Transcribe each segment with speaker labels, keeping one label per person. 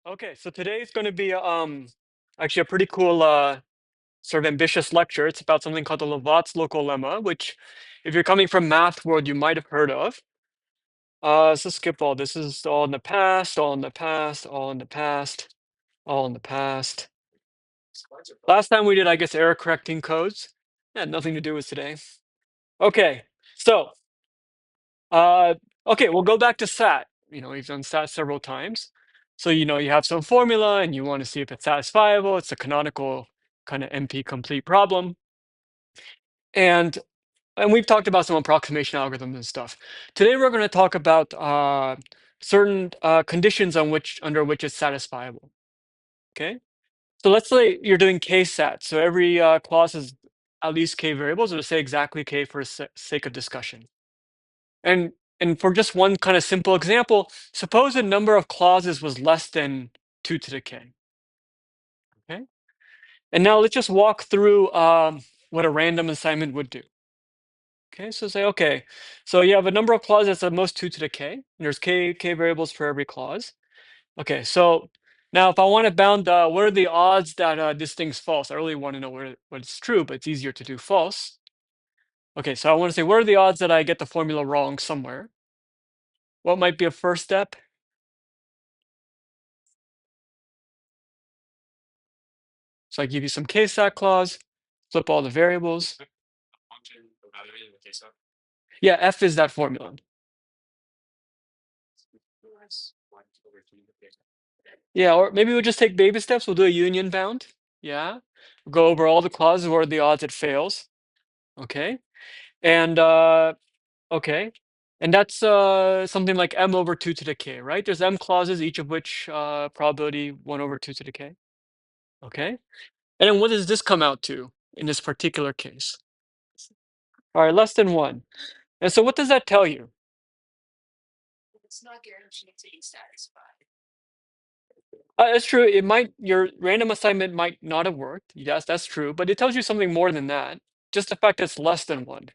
Speaker 1: Okay, so today is going to be actually a pretty cool sort of ambitious lecture. It's about something called the Lovasz local lemma, which if you're coming from math world, you might have heard of. So skip all this. Is all in the past, all in the past, all in the past, all in the past. Last time we did, I guess, error correcting codes. Had nothing to do with today. Okay, so uh, okay, we'll go back to SAT. We've done SAT several times. So, you have some formula and you want to see if it's satisfiable. It's a canonical kind of NP complete problem. And we've talked about some approximation algorithms and stuff. Today we're going to talk about certain conditions under which it's satisfiable. Okay. So let's say you're doing k-sat. So every clause has at least k variables, or to say exactly k for sake of discussion. And for just one kind of simple example, suppose the number of clauses was less than 2 to the k. Okay. And now let's just walk through what a random assignment would do. Okay, so say, okay, so you have a number of clauses that's at most 2 to the k. And there's k variables for every clause. Okay, so now if I want to bound, what are the odds that this thing's false? I really want to know what it's true, but it's easier to do false. Okay, so I want to say, what are the odds that I get the formula wrong somewhere? What might be a first step? So I give you some k-sat clause, flip all the variables. Yeah, f is that formula. Yeah, or maybe we'll just take baby steps. We'll do a union bound. Yeah. We'll go over all the clauses. What are the odds it fails? Okay. And okay. And that's something like m over 2 to the k, right? There's m clauses, each of which probability 1 over 2 to the k. Okay. And then what does this come out to in this particular case? All right, less than 1. And so what does that tell you? That's true. Your random assignment might not have worked. Yes, that's true. But it tells you something more than that. Just the fact that it's less than 1.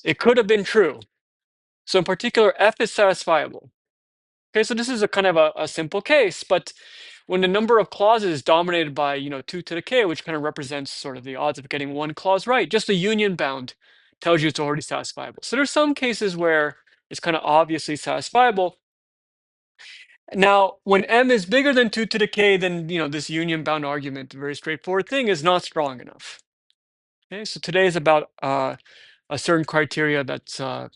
Speaker 1: It could have been true. So in particular, f is satisfiable. Okay, so this is a kind of a simple case, but when the number of clauses is dominated by 2 to the k, which kind of represents sort of the odds of getting one clause right, just the union bound tells you it's already satisfiable. So there's some cases where it's kind of obviously satisfiable. Now, when m is bigger than 2 to the k, then this union bound argument, a very straightforward thing, is not strong enough. Okay, so today is about a certain criteria that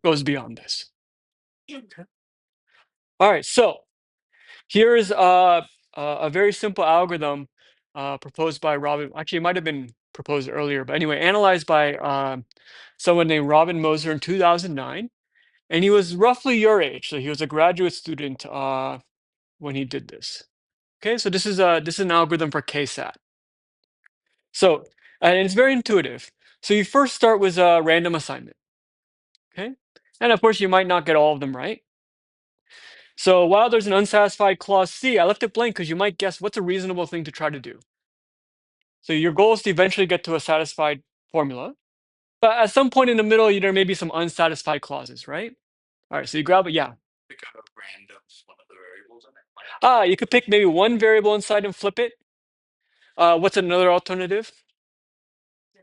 Speaker 1: goes beyond this. Okay. All right, so here's a very simple algorithm proposed by Robin. Actually, it might have been proposed earlier, but anyway, analyzed by someone named Robin Moser in 2009. And he was roughly your age, so he was a graduate student when he did this. Okay, so this is an algorithm for k-sat. So, and it's very intuitive. So you first start with a random assignment. Okay, and of course you might not get all of them right. So while there's an unsatisfied clause C, I left it blank because you might guess what's a reasonable thing to try to do. So your goal is to eventually get to a satisfied formula. But at some point in the middle, there may be some unsatisfied clauses, right? All right, so you grab it, yeah.
Speaker 2: Pick a random one of the variables in it.
Speaker 1: You could pick maybe one variable inside and flip it. What's another alternative?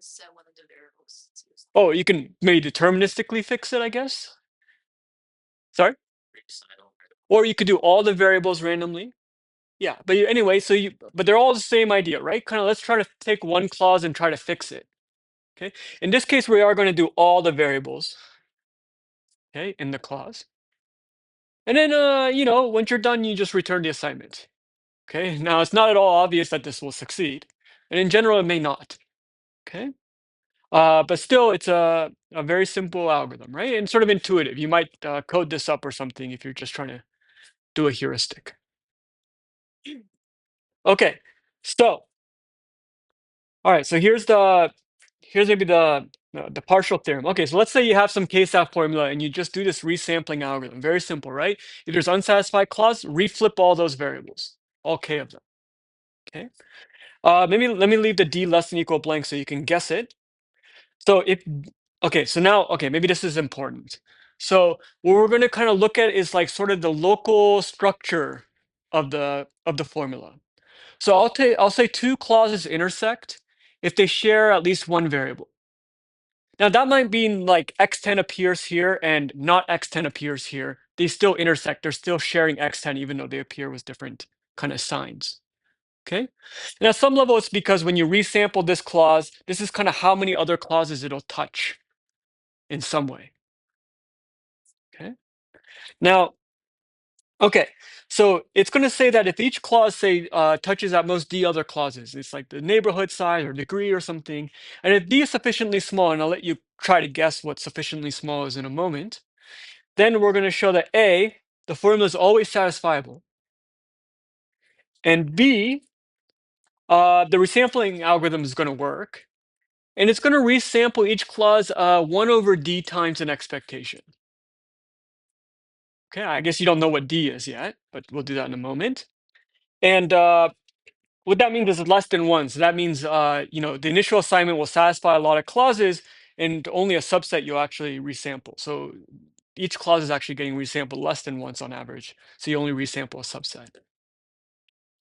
Speaker 3: Set one of the variables.
Speaker 1: Oh, you can maybe deterministically fix it, I guess. Sorry? Or you could do all the variables randomly. Yeah, but anyway, but they're all the same idea, right? Kind of let's try to take one clause and try to fix it. Okay. In this case, we are going to do all the variables. Okay, in the clause. And then once you're done, you just return the assignment. Okay. Now it's not at all obvious that this will succeed. And in general, it may not. Okay. But still, it's a very simple algorithm, right? And sort of intuitive. You might code this up or something if you're just trying to do a heuristic. Okay, so all right, so here's maybe the partial theorem. Okay, so let's say you have some k-sat formula and you just do this resampling algorithm. Very simple, right? If there's unsatisfied clause, reflip all those variables, all k of them. Okay. Maybe let me leave the d less than equal blank so you can guess it. So maybe this is important. So what we're going to kind of look at is like sort of the local structure of the formula. So I'll say two clauses intersect if they share at least one variable. Now that might mean like x10 appears here and not x10 appears here. They still intersect. They're still sharing x10 even though they appear with different kind of signs. Okay. And at some level, it's because when you resample this clause, this is kind of how many other clauses it'll touch in some way. Okay. Now, okay. So it's going to say that if each clause say touches at most d other clauses, it's like the neighborhood size or degree or something. And if d is sufficiently small, and I'll let you try to guess what sufficiently small is in a moment, then we're going to show that A, the formula is always satisfiable. And B, the resampling algorithm is going to work. And it's going to resample each clause 1 over d times an expectation. Okay, I guess you don't know what d is yet, but we'll do that in a moment. And what that means is less than 1. So that means you know, the initial assignment will satisfy a lot of clauses and only a subset you'll actually resample. So each clause is actually getting resampled less than once on average. So you only resample a subset.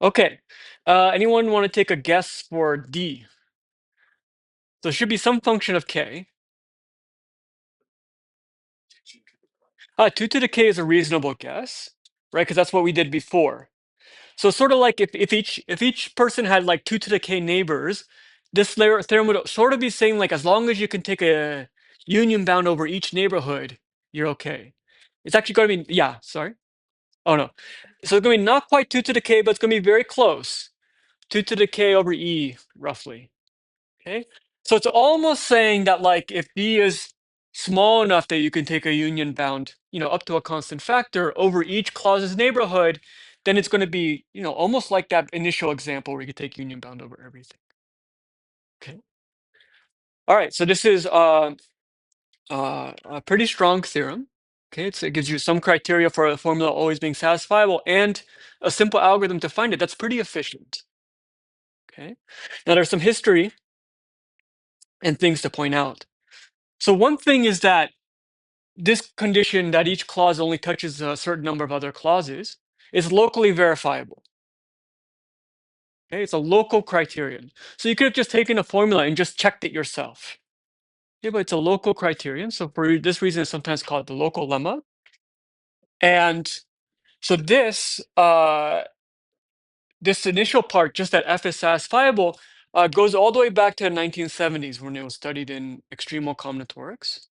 Speaker 1: Okay, anyone want to take a guess for d? So it should be some function of k. 2 to the k is a reasonable guess, right? Because that's what we did before. So sort of like if each person had like 2 to the k neighbors, this theorem would sort of be saying like as long as you can take a union bound over each neighborhood, you're okay. It's actually going to be, yeah, sorry. Oh no. So it's going to be not quite 2 to the k, but it's going to be very close. 2 to the k over e, roughly. Okay. So it's almost saying that like if b is small enough that you can take a union bound, you know, up to a constant factor over each clause's neighborhood, then it's going to be, you know, almost like that initial example where you could take union bound over everything. Okay. All right. So this is a pretty strong theorem. Okay. It gives you some criteria for a formula always being satisfiable and a simple algorithm to find it. That's pretty efficient. Okay. Now there's some history and things to point out. So one thing is that this condition that each clause only touches a certain number of other clauses is locally verifiable. Okay, it's a local criterion. So you could have just taken a formula and just checked it yourself. Okay, but it's a local criterion. So for this reason, it's sometimes called the local lemma. And so this initial part, just that F is satisfiable, goes all the way back to the 1970s when it was studied in extremal combinatorics.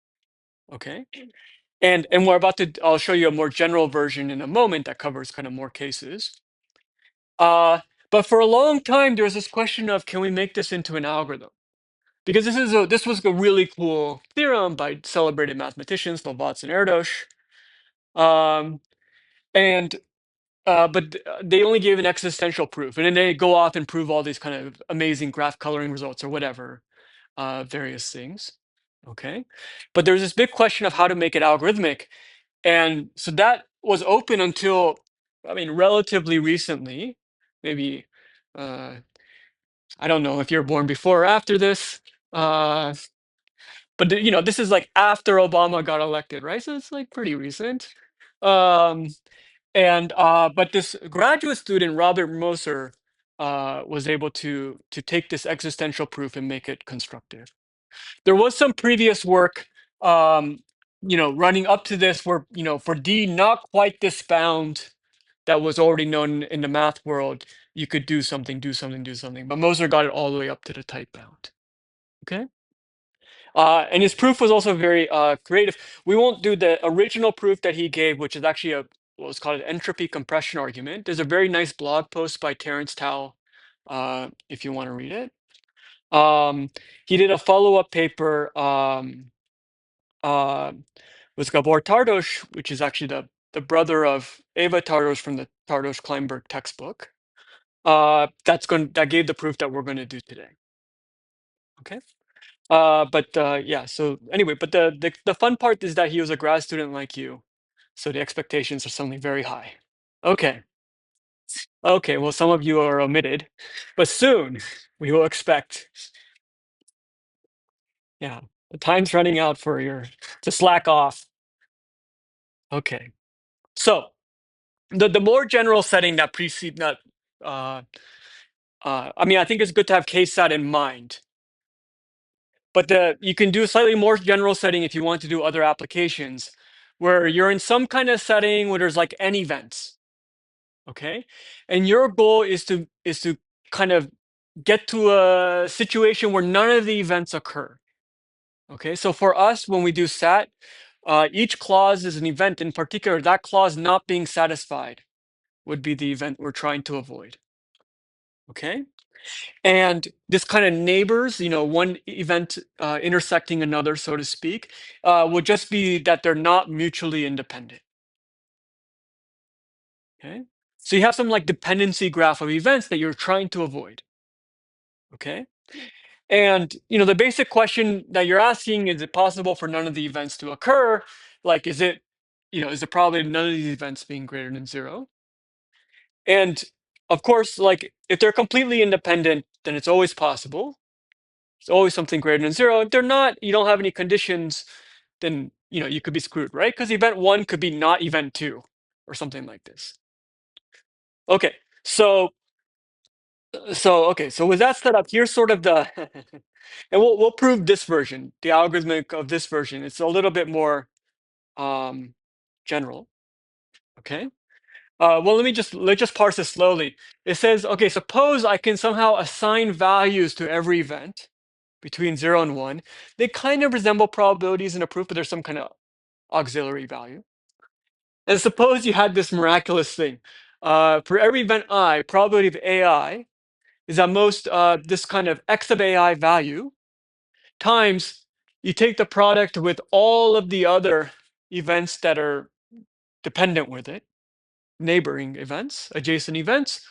Speaker 1: Okay. And we're about to, I'll show you a more general version in a moment that covers kind of more cases. But for a long time, there was this question of, can we make this into an algorithm? Because this was a really cool theorem by celebrated mathematicians, Lovasz and Erdős. And but they only gave an existential proof, and then they go off and prove all these kind of amazing graph coloring results or whatever, various things. Okay, but there's this big question of how to make it algorithmic. And so that was open until, I mean, relatively recently, maybe, I don't know if you're born before or after this, uh, but you know, this is like after Obama got elected, right? So it's like pretty recent. Um, but this graduate student, Robert Moser, was able to take this existential proof and make it constructive. There was some previous work, um, you know, running up to this where, you know, for D not quite this bound that was already known in the math world, you could do something, do something, do something. But Moser got it all the way up to the type bound. Okay. And his proof was also very creative. We won't do the original proof that he gave, which is actually what was called an entropy compression argument. There's a very nice blog post by Terence Tao, if you want to read it. He did a follow-up paper with Gabor Tardos, which is actually the brother of Eva Tardos from the Tardos-Kleinberg textbook. That gave the proof that we're going to do today. Okay. Yeah. So anyway, but the fun part is that he was a grad student like you, so the expectations are suddenly very high. Okay. Okay. Well, some of you are omitted, but soon we will expect. Yeah, the time's running out for your to slack off. Okay. So the more general setting that precede that uh, I mean, I think it's good to have KSAT in mind. But you can do a slightly more general setting if you want to do other applications where you're in some kind of setting where there's like n events, okay? And your goal is to kind of get to a situation where none of the events occur. Okay, so for us, when we do SAT, each clause is an event. In particular, that clause not being satisfied would be the event we're trying to avoid. Okay, and this kind of neighbors, one event intersecting another, so to speak, would just be that they're not mutually independent. Okay, so you have some like dependency graph of events that you're trying to avoid. Okay, and the basic question that you're asking is it possible for none of the events to occur? Like, is the probability of none of these events being greater than 0? And of course, like if they're completely independent, then it's always possible. It's always something greater than 0. If they're not, you don't have any conditions, then you could be screwed, right? Because event 1 could be not event 2 or something like this. Okay, so with that set up, here's sort of the and we'll prove this version, the algorithmic of this version. It's a little bit more general. Okay. Well, let's just parse this slowly. It says, okay, suppose I can somehow assign values to every event between 0 and 1. They kind of resemble probabilities in a proof, but there's some kind of auxiliary value. And suppose you had this miraculous thing. For every event I, probability of AI is at most this kind of x of AI value times you take the product with all of the other events that are dependent with it, neighboring events, adjacent events,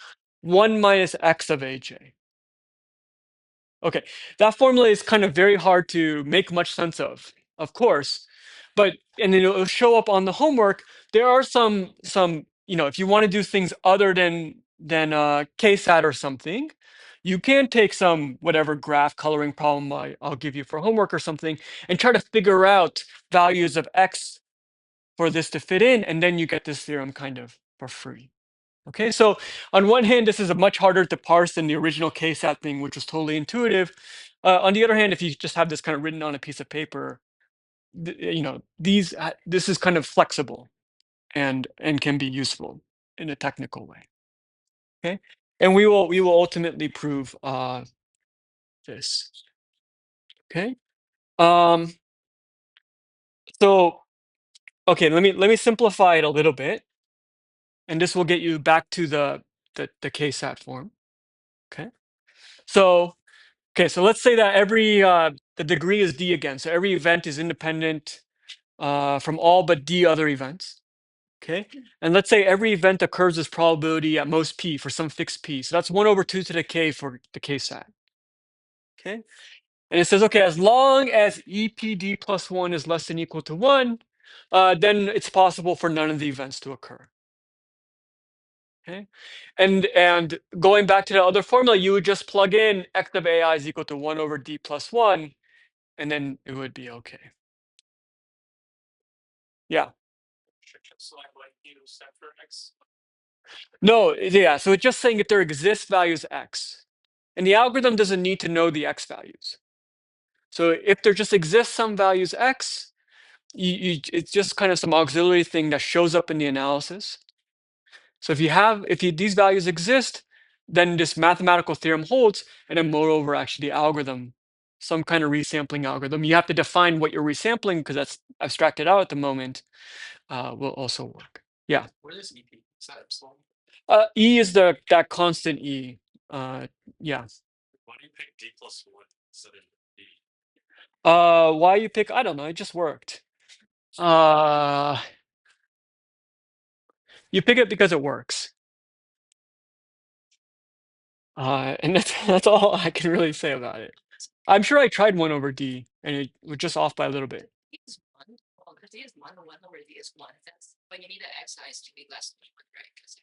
Speaker 1: 1 minus x of aj. Okay, that formula is kind of very hard to make much sense of course, and it'll show up on the homework. There are some, if you want to do things other than KSAT or something, you can take some whatever graph coloring problem I'll give you for homework or something and try to figure out values of x for this to fit in, and then you get this theorem kind of for free. Okay, so on one hand, this is a much harder to parse than the original KSAT thing, which was totally intuitive. On the other hand, if you just have this kind of written on a piece of paper, this is kind of flexible and can be useful in a technical way. Okay, and we will ultimately prove this. Okay, um, so okay, let me simplify it a little bit, and this will get you back to the KSAT form. Okay, so let's say that the degree is d again. So every event is independent from all but d other events. Okay, and let's say every event occurs as probability at most p for some fixed p. So that's 1 over 2 to the k for the KSAT. Okay, and it says, okay, as long as EPD plus 1 is less than or equal to 1, then it's possible for none of the events to occur. Okay, and going back to the other formula, you would just plug in x of AI is equal to 1 over d plus 1, and then it would be okay. Yeah.
Speaker 2: So I like you set for x.
Speaker 1: No, yeah. So it's just saying if there exists values x, and the algorithm doesn't need to know the x values. So if there just exists some values x, it's just kind of some auxiliary thing that shows up in the analysis. So if these values exist, then this mathematical theorem holds, and then moreover, actually the algorithm, some kind of resampling algorithm, you have to define what you're resampling because that's abstracted out at the moment, will also work. Yeah.
Speaker 2: What is EP? Is that epsilon?
Speaker 1: E is that constant E. Yeah.
Speaker 2: Why do you pick d plus 1 instead of d?
Speaker 1: Why you pick? I don't know. It just worked. Uh, you pick it because it works. And that's all I can really say about it. I'm sure I tried 1 over D, and it was just off by a little bit.
Speaker 3: D is 1. Well, because D is 1 over D is 1. But you need the x size to be less than 1, right? Because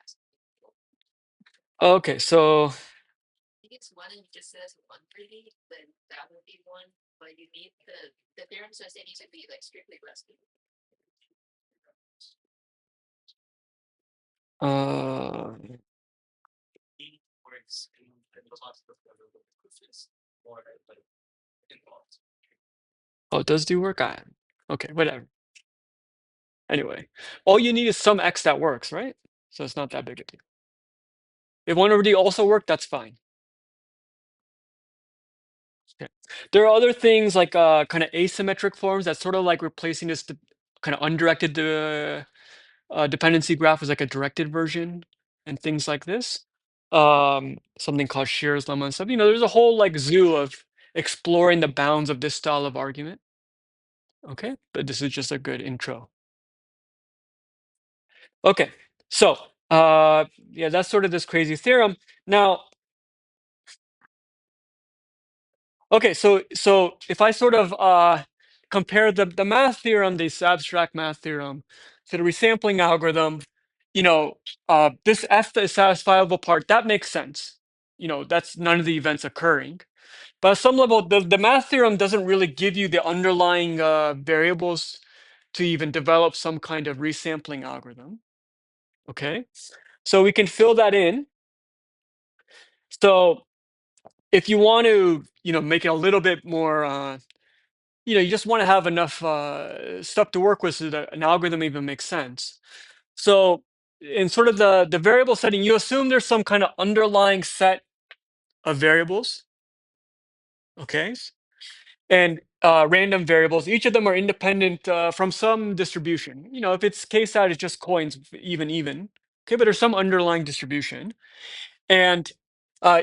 Speaker 1: Okay, so
Speaker 3: I think it's 1 and it just says 1 for D, then that would be 1. But you need the theorem says they need to be like strictly less than
Speaker 1: Uh,
Speaker 2: E works in the class of the proof is more like involved.
Speaker 1: oh, it does do work. Okay, whatever. Anyway, all you need is some x that works, right? So it's not that big a deal. If 1 over d also worked, that's fine. Okay. There are other things like kind of asymmetric forms that's sort of like replacing this kind of undirected dependency graph as like a directed version and things like this. Something called Shear's lemma and stuff. You know, there's a whole like zoo of exploring the bounds of this style of argument. Okay, but this is just a good intro. Okay, so yeah, that's sort of this crazy theorem. Now, okay, so if I sort of compare the math theorem, this abstract math theorem, to the resampling algorithm, you know, this F is satisfiable part, that makes sense. You know, that's none of the events occurring. But at some level, the math theorem doesn't really give you the underlying variables to even develop some kind of resampling algorithm. Okay, so we can fill that in. So if you want to, you know, make it a little bit more you know, you just want to have enough stuff to work with so that an algorithm even makes sense. So in sort of the variable setting, you assume there's some kind of underlying set of variables, okay? And random variables, each of them are independent from some distribution. You know, if it's k-sat, it's just coins, even. Okay, but there's some underlying distribution. And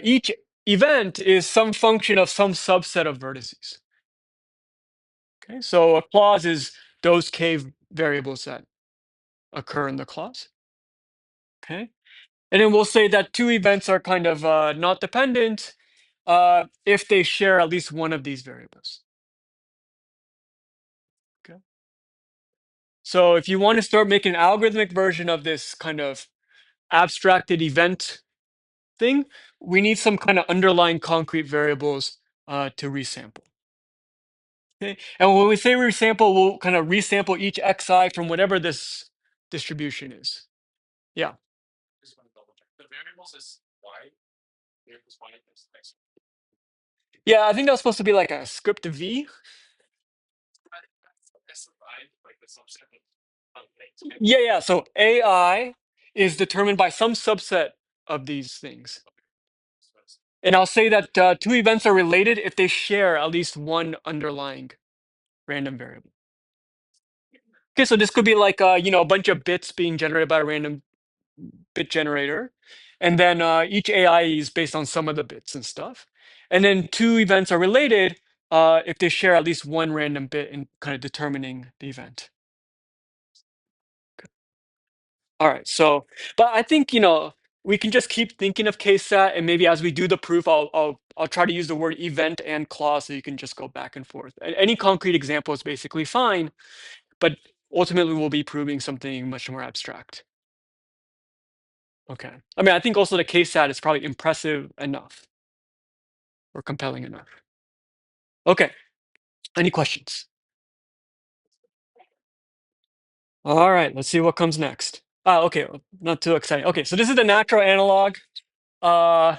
Speaker 1: each event is some function of some subset of vertices. Okay, so a clause is those k variables that occur in the clause. Okay, and then we'll say that two events are kind of not dependent if they share at least one of these variables. Okay, so if you want to start making an algorithmic version of this kind of abstracted event thing, we need some kind of underlying concrete variables to resample. Okay, and when we say resample, we'll kind of resample each xi from whatever this distribution is. Yeah.
Speaker 2: Just want to double check. The variables is y. Variables y is x.
Speaker 1: Yeah, I think that was supposed to be like a script v.
Speaker 2: S of I, like the subset of things.
Speaker 1: Yeah. So AI is determined by some subset of these things. And I'll say that two events are related if they share at least one underlying random variable. Okay, so this could be like you know, a bunch of bits being generated by a random bit generator, and then each AI is based on some of the bits and stuff. And then two events are related if they share at least one random bit in kind of determining the event. All right, so, but I think, you know, we can just keep thinking of KSAT, and maybe as we do the proof, I'll try to use the word event and clause so you can just go back and forth. Any concrete example is basically fine, but ultimately we'll be proving something much more abstract. Okay. I mean, I think also the KSAT is probably impressive enough or compelling enough. Okay. Any questions? All right, let's see what comes next. Okay, not too exciting. Okay, so this is the natural analog. For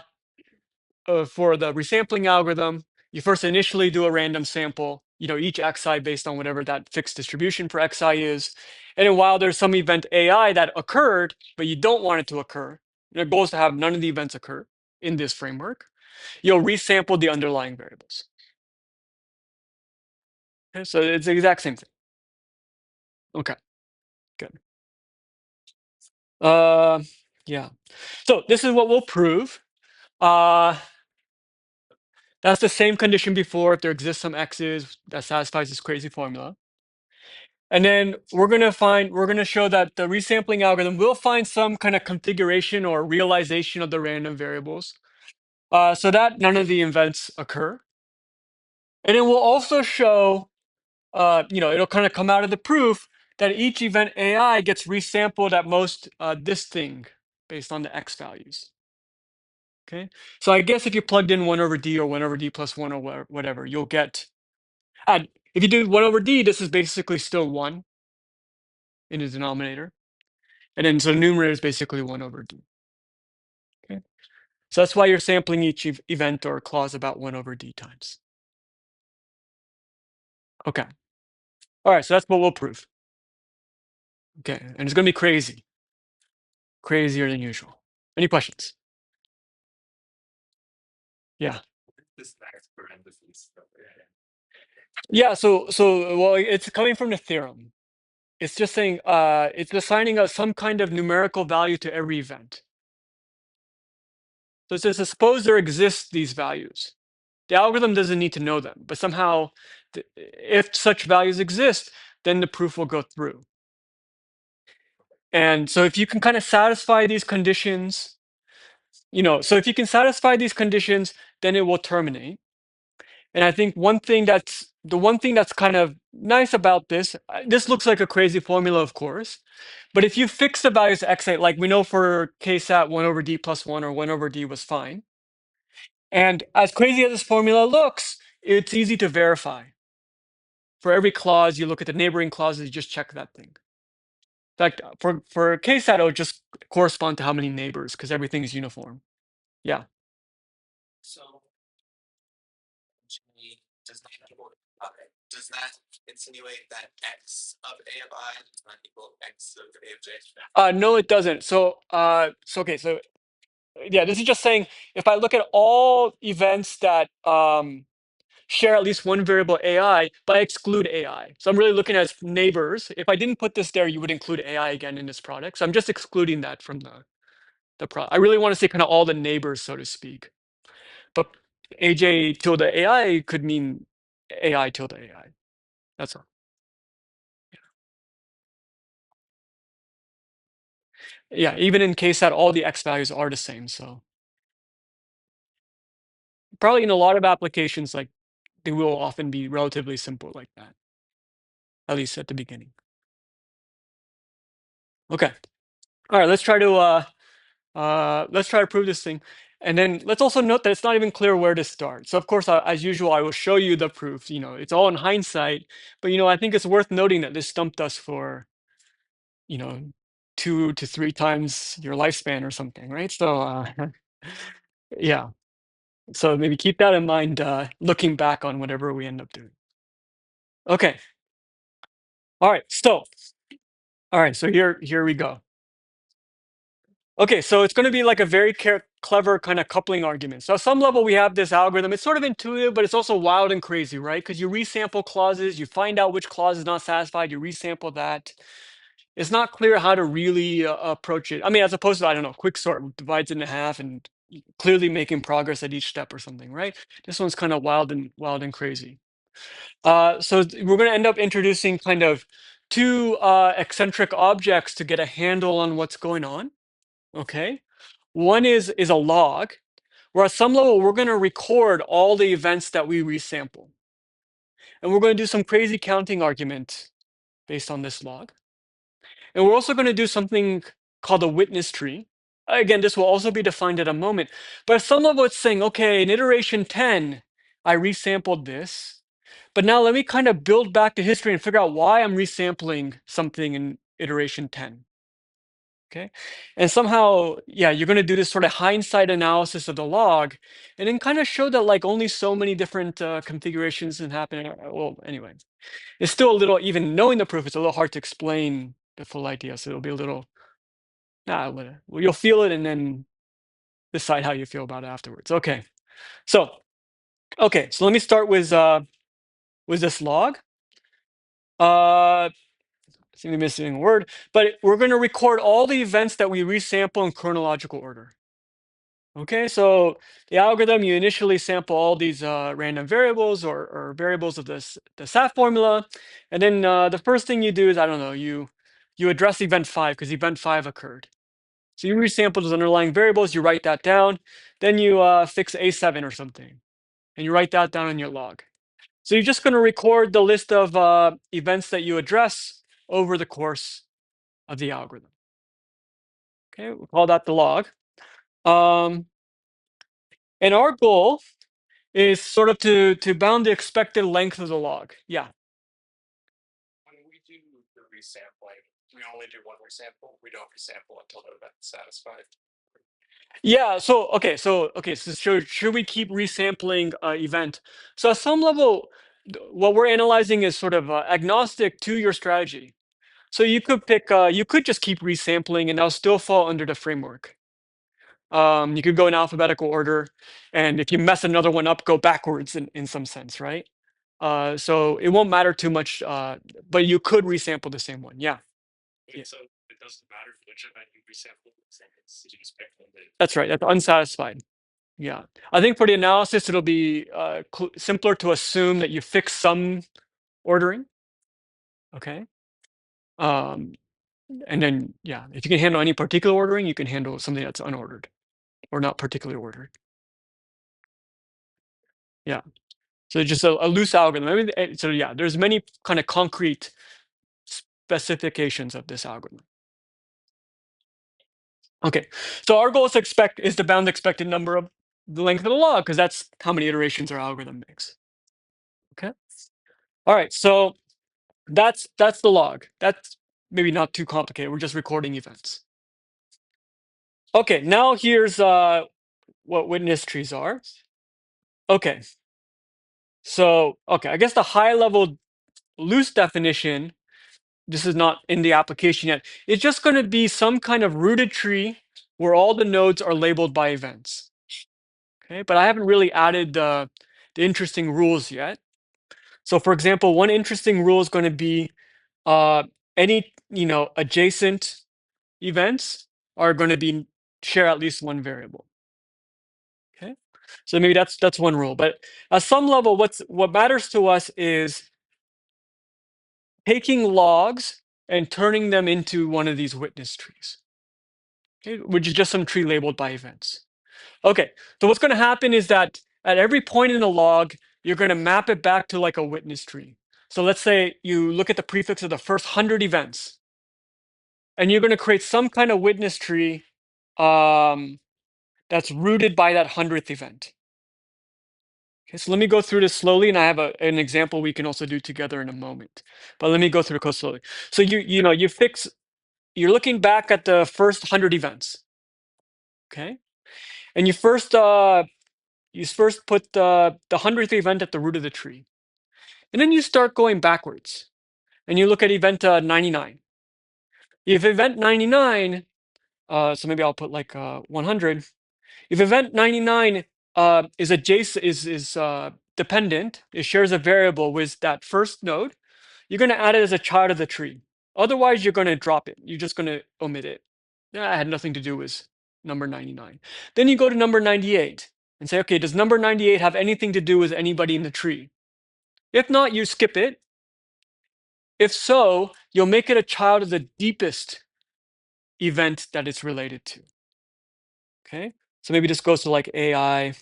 Speaker 1: the resampling algorithm, you first initially do a random sample, you know, each xi based on whatever that fixed distribution for xi is. And then while there's some event AI that occurred, but you don't want it to occur, the goal is to have none of the events occur in this framework, you'll resample the underlying variables. Okay, so it's the exact same thing. Okay, good. Yeah. So this is what we'll prove. That's the same condition before if there exists some x's that satisfies this crazy formula. And then we're gonna show that the resampling algorithm will find some kind of configuration or realization of the random variables, so that none of the events occur. And it will also show, you know, it'll kind of come out of the proof that each event AI gets resampled at most this thing based on the x values. Okay, so I guess if you plugged in 1 over d or 1 over d plus 1 or whatever, you'll get. If you do 1 over d, this is basically still 1 in the denominator. And then so the numerator is basically 1 over d. Okay. So that's why you're sampling each event or clause about 1 over d times. Okay. All right, so that's what we'll prove. Okay, and it's going to be crazy. Crazier than usual. Any questions? Yeah.
Speaker 2: This max parentheses.
Speaker 1: Yeah, so well, it's coming from the theorem. It's just saying it's assigning us some kind of numerical value to every event. So it says suppose there exist these values. The algorithm doesn't need to know them, but somehow if such values exist, then the proof will go through. And so if you can kind of satisfy these conditions, so if you can satisfy these conditions, then it will terminate. And I think one thing that's kind of nice about this looks like a crazy formula, of course, but if you fix the values to x8, like we know for ksat 1 over d plus 1 or 1 over d was fine. And as crazy as this formula looks, it's easy to verify. For every clause, you look at the neighboring clauses, you just check that thing. In fact, for ksat, it would just correspond to how many neighbors, because everything is uniform. Yeah.
Speaker 2: So does that insinuate that x of a of I does not equal x of a of j?
Speaker 1: No, it doesn't. So okay, so yeah, this is just saying if I look at all events that share at least one variable AI, but I exclude AI. So I'm really looking at neighbors. If I didn't put this there, you would include AI again in this product. So I'm just excluding that from the product. I really want to say kind of all the neighbors, so to speak. But AJ tilde AI could mean AI tilde AI. That's all. Yeah, even in case that all the X values are the same. So probably in a lot of applications, like they will often be relatively simple like that, at least at the beginning. Okay. All right, let's try to prove this thing. And then let's also note that it's not even clear where to start. So of course, as usual, I will show you the proof. It's all in hindsight, but I think it's worth noting that this stumped us for, 2 to 3 times your lifespan or something, right? So yeah. So maybe keep that in mind, looking back on whatever we end up doing. Okay. All right. So here we go. Okay, so it's going to be like a very clever kind of coupling argument. So at some level, we have this algorithm. It's sort of intuitive, but it's also wild and crazy, right? Because you resample clauses, you find out which clause is not satisfied, you resample that. It's not clear how to really approach it. I mean, as opposed to, I don't know, quick sort divides it in half and clearly making progress at each step or something, right? This one's kind of wild and crazy. So we're going to end up introducing kind of 2 eccentric objects to get a handle on what's going on. Okay. One is a log, where at some level we're going to record all the events that we resample. And we're going to do some crazy counting argument based on this log. And we're also going to do something called a witness tree. Again, this will also be defined at a moment. But at some level it's saying, okay, in iteration 10, I resampled this. But now let me kind of build back the history and figure out why I'm resampling something in iteration 10. Okay. And somehow, yeah, you're going to do this sort of hindsight analysis of the log and then kind of show that like only so many different configurations can happen. Well, anyway, it's still a little, even knowing the proof, it's a little hard to explain the full idea. So it'll be a little, well, you'll feel it and then decide how you feel about it afterwards. Okay. So let me start with this log. Seem to be missing a word, but we're going to record all the events that we resample in chronological order. Okay, so the algorithm, you initially sample all these random variables or variables of the SAT formula. And then the first thing you do is, I don't know, you address event 5 because event 5 occurred. So you resample those underlying variables, you write that down. Then you fix A7 or something. And you write that down in your log. So you're just going to record the list of events that you address over the course of the algorithm. Okay, we'll call that the log. And our goal is sort of to bound the expected length of the log. Yeah.
Speaker 2: When we do the resampling. We only do one resample. We don't resample until the event's satisfied.
Speaker 1: Yeah. So should we keep resampling event? So at some level, what we're analyzing is sort of agnostic to your strategy. So you could pick, you could just keep resampling, and that'll still fall under the framework. You could go in alphabetical order, and if you mess another one up, go backwards in some sense, right? So it won't matter too much, but you could resample the same one. Yeah. Yeah.
Speaker 2: So it doesn't matter which event you resample. You just pick one.
Speaker 1: That's right. That's unsatisfied. Yeah. I think for the analysis, it'll be simpler to assume that you fix some ordering. Okay. Um, and then, yeah, if you can handle any particular ordering, you can handle something that's unordered or not particularly ordered. Yeah. So just a loose algorithm. I mean, so yeah, there's many kind of concrete specifications of this algorithm. Okay, so our goal is to bound the expected number of the length of the log, because that's how many iterations our algorithm makes. Okay. All right, so that's the log. That's maybe not too complicated. We're just recording events. Okay, now here's what witness trees are. Okay. So, okay, I guess the high level loose definition, this is not in the application yet. It's just going to be some kind of rooted tree where all the nodes are labeled by events. Okay, but I haven't really added the interesting rules yet. So for example, one interesting rule is going to be any adjacent events are going to be share at least one variable. Okay, so maybe that's one rule. But at some level, what matters to us is taking logs and turning them into one of these witness trees. Okay, which is just some tree labeled by events. Okay, so what's going to happen is that at every point in the log, you're going to map it back to like a witness tree. So let's say you look at the prefix of the first 100 events, and you're going to create some kind of witness tree that's rooted by that 100th event. Okay, so let me go through this slowly, and I have an example we can also do together in a moment. But let me go through it slowly. So you're looking back at the first 100 events, okay, and you first put the 100th event at the root of the tree. And then you start going backwards. And you look at event 99. If event 99, so maybe I'll put like 100. If event 99 is adjacent, is dependent, it shares a variable with that first node, you're going to add it as a child of the tree. Otherwise, you're going to drop it. You're just going to omit it. Yeah, it had nothing to do with number 99. Then you go to number 98 and say, okay, does number 98 have anything to do with anybody in the tree? If not, you skip it. If so, you'll make it a child of the deepest event that it's related to. Okay, so maybe this goes to like AI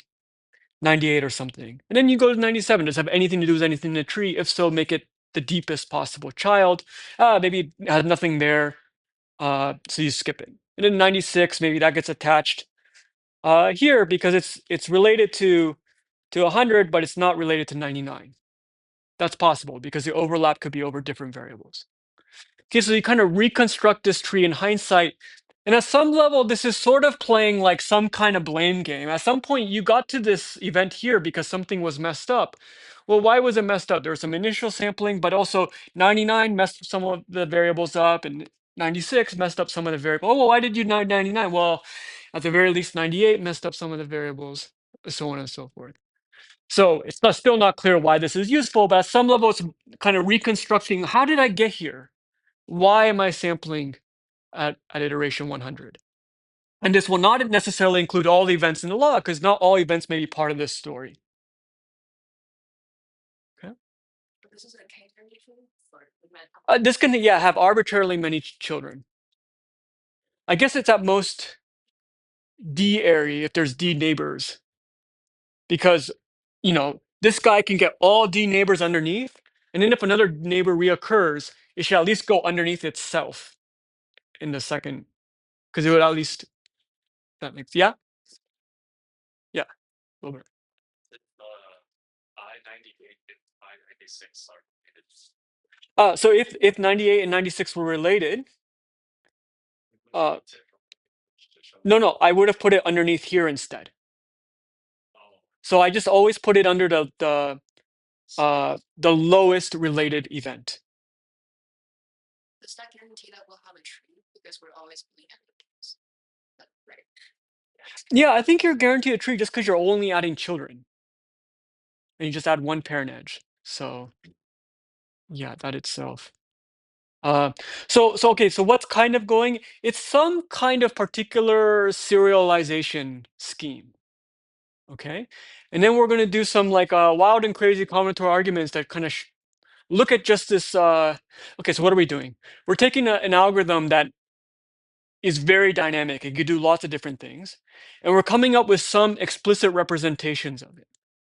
Speaker 1: 98 or something. And then you go to 97. Does it have anything to do with anything in the tree? If so, make it the deepest possible child. Maybe it has nothing there, so you skip it. And then 96, maybe that gets attached here because it's related to 100, but it's not related to 99. That's possible because the overlap could be over different variables. Okay, so you kind of reconstruct this tree in hindsight. And at some level, this is sort of playing like some kind of blame game. At some point, you got to this event here because something was messed up. Well, why was it messed up? There was some initial sampling, but also 99 messed some of the variables up, and 96 messed up some of the variables. Oh, well, why did you 99? Well, at the very least, 98 messed up some of the variables, so on and so forth. So it's still not clear why this is useful, but at some level, it's kind of reconstructing, how did I get here? Why am I sampling at iteration 100? And this will not necessarily include all the events in the log, because not all events may be part of this story. Okay.
Speaker 3: This is a K-variation for
Speaker 1: This can, yeah, have arbitrarily many children. I guess it's at most D area if there's D neighbors, because this guy can get all D neighbors underneath, and then if another neighbor reoccurs, it should at least go underneath itself in the second, because it would at least, that makes, yeah, yeah, a little bit.
Speaker 2: I-98 and I-96 are related.
Speaker 1: So if 98 and 96 were related, no, I would have put it underneath here instead. So I just always put it under the lowest related event.
Speaker 3: Does that guarantee that we'll have a tree because we're always pulling evidence? Right.
Speaker 1: Yeah, I think you're guaranteed a tree just because you're only adding children. And you just add one parent edge. So yeah, that itself. So okay, so what's kind of going? It's some kind of particular serialization scheme. Okay, and then we're going to do some like wild and crazy combinatorial arguments that kind of look at just this. Okay, so what are we doing? We're taking an algorithm that is very dynamic. It could do lots of different things, and we're coming up with some explicit representations of it.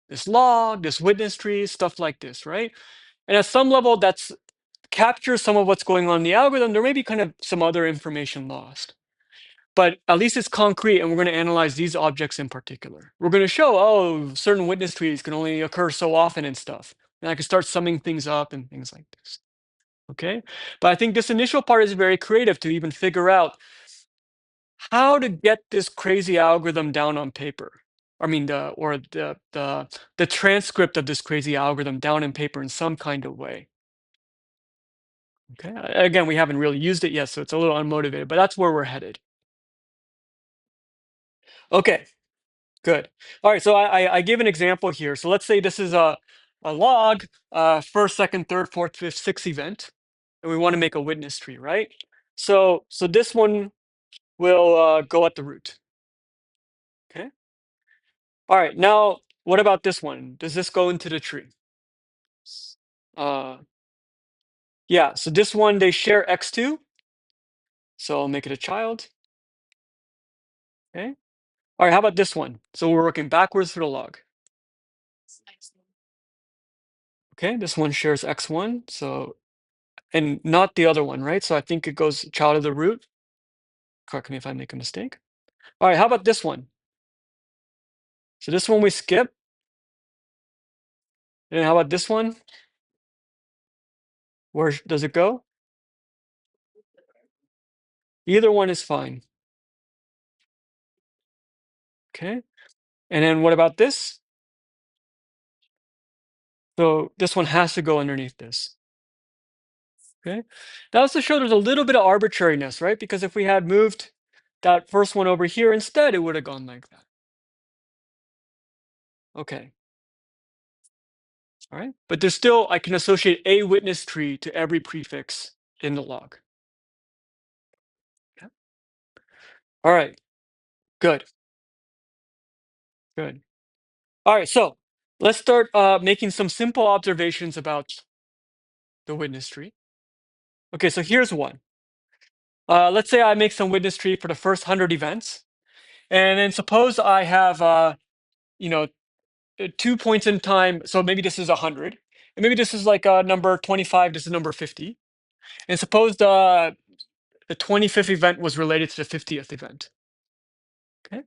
Speaker 1: This log, this witness tree, stuff like this, right? And at some level, that's captures some of what's going on in the algorithm. There may be kind of some other information lost, but at least it's concrete, and we're going to analyze these objects in particular. We're going to show, oh, certain witness trees can only occur so often and stuff. And I can start summing things up and things like this. Okay, but I think this initial part is very creative to even figure out how to get this crazy algorithm down on paper. I mean, the transcript of this crazy algorithm down in paper in some kind of way. Okay. Again, we haven't really used it yet, so it's a little unmotivated, but that's where we're headed. Okay. Good. All right. So I give an example here. So let's say this is a log, first, second, third, fourth, fifth, sixth event, and we want to make a witness tree, right? So this one will go at the root. Okay. All right. Now, what about this one? Does this go into the tree? Yeah. So this one they share x2. So I'll make it a child. Okay. All right. How about this one? So we're working backwards through the log. Okay, this one shares x1, so, and not the other one, right? So I think it goes child of the root. Correct me if I make a mistake. All right, how about this one? So this one we skip. And how about this one? Where does it go? Either one is fine. Okay, and then what about this? So this one has to go underneath this. Okay, that was to show there's a little bit of arbitrariness, right? Because if we had moved that first one over here instead, it would have gone like that. Okay. All right, but there's still, I can associate a witness tree to every prefix in the log. Okay. All right, good, good. All right, so let's start making some simple observations about the witness tree. Okay, so here's one. Let's say I make some witness tree for the first 100 events, and then suppose I have, you know, 2 points in time. So maybe this is 100, and maybe this is like number 25. This is number 50, and suppose the 25th event was related to the 50th event. Okay.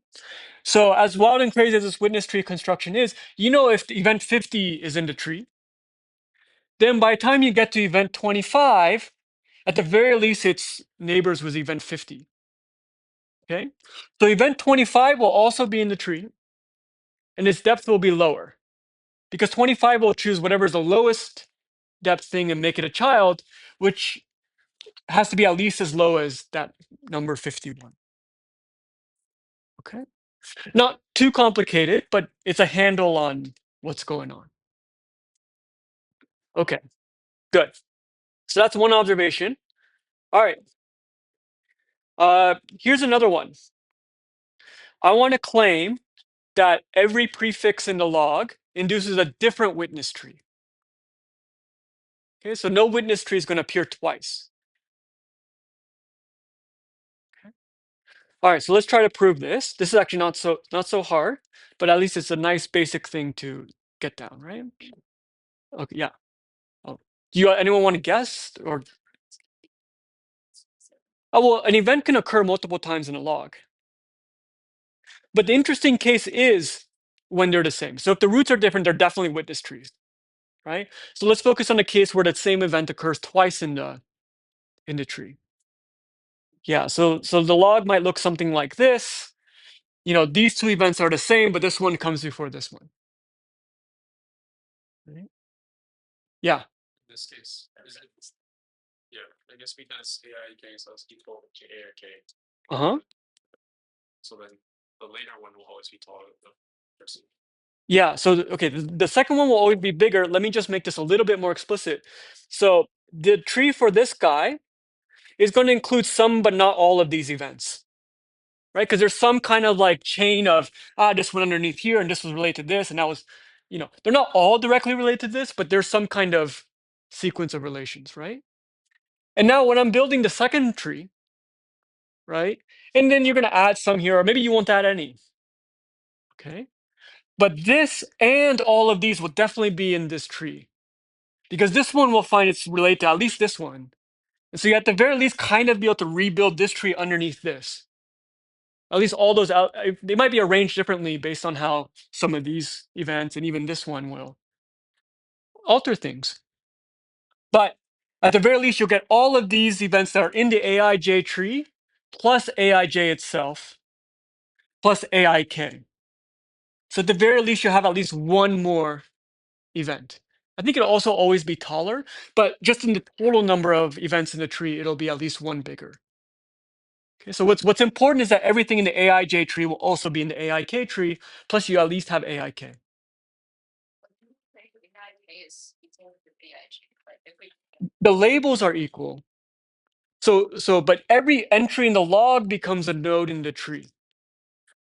Speaker 1: So as wild and crazy as this witness tree construction is, you know, if the event 50 is in the tree, then by the time you get to event 25, at the very least, it's neighbors with event 50. Okay. So event 25 will also be in the tree, and its depth will be lower because 25 will choose whatever's the lowest depth thing and make it a child, which has to be at least as low as that number 51. Okay. Not too complicated, but it's a handle on what's going on. Okay, good. So that's one observation. All right. Here's another one. I want to claim that every prefix in the log induces a different witness tree. Okay, so no witness tree is going to appear twice. Okay. All right, so let's try to prove this. This is actually not so hard, but at least it's a nice basic thing to get down, right? Okay, yeah. Oh, do you anyone want to guess or? Oh well, an event can occur multiple times in a log. But the interesting case is when they're the same. So if the roots are different, they're definitely witness trees. right? So let's focus on a case where that same event occurs twice in the tree. Yeah, so the log might look something like this. These two events are the same, but this one comes before this one. Right? Yeah.
Speaker 2: In this case, yeah, I guess because AIK is equal to AIK.
Speaker 1: Uh-huh.
Speaker 2: So then the later one will always be taller than the first one.
Speaker 1: Yeah, so okay, the second one will always be bigger. Let me just make this a little bit more explicit. So the tree for this guy is going to include some but not all of these events, right? Because there's some kind of like chain of this went underneath here and this was related to this and that was, they're not all directly related to this, but there's some kind of sequence of relations, right? And now when I'm building the second tree, right? And then you're going to add some here, or maybe you won't add any. Okay. But this and all of these will definitely be in this tree because this one will find it's related to at least this one. And so you at the very least kind of be able to rebuild this tree underneath this. At least all those out, they might be arranged differently based on how some of these events and even this one will alter things. But at the very least, you'll get all of these events that are in the AIJ tree plus AIJ itself plus AIK. So at the very least, you'll have at least one more event. I think it'll also always be taller, but just in the total number of events in the tree, it'll be at least one bigger. Okay, so what's important is that everything in the AIJ tree will also be in the AIK tree, plus you at least have AIK. The labels are equal. But every entry in the log becomes a node in the tree.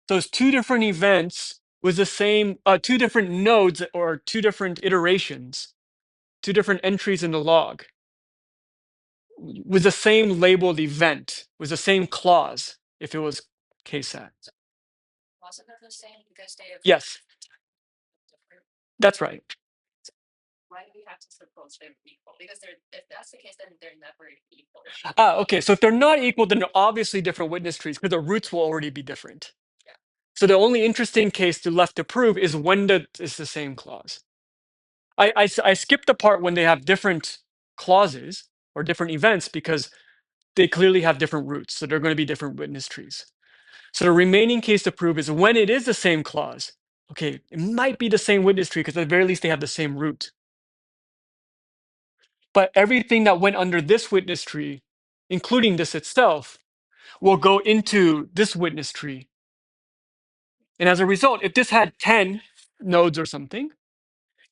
Speaker 1: So it's two different events with the same, two different nodes or two different iterations, two different entries in the log with the same labeled event, with the same clause, if it was KSAT.
Speaker 3: Wasn't it the same because they have
Speaker 1: Yes,
Speaker 3: different?
Speaker 1: that's right.
Speaker 3: Why do we have to suppose they're equal? Because if that's the case, then they're never equal.
Speaker 1: Okay, so if they're not equal, then they're obviously different witness trees because the roots will already be different.
Speaker 3: Yeah.
Speaker 1: So the only interesting case left to prove is when it's the same clause. I skipped the part when they have different clauses or different events because they clearly have different roots. So they're going to be different witness trees. So the remaining case to prove is when it is the same clause. Okay, it might be the same witness tree because at the very least they have the same root. But everything that went under this witness tree, including this itself, will go into this witness tree. And as a result, if this had 10 nodes or something,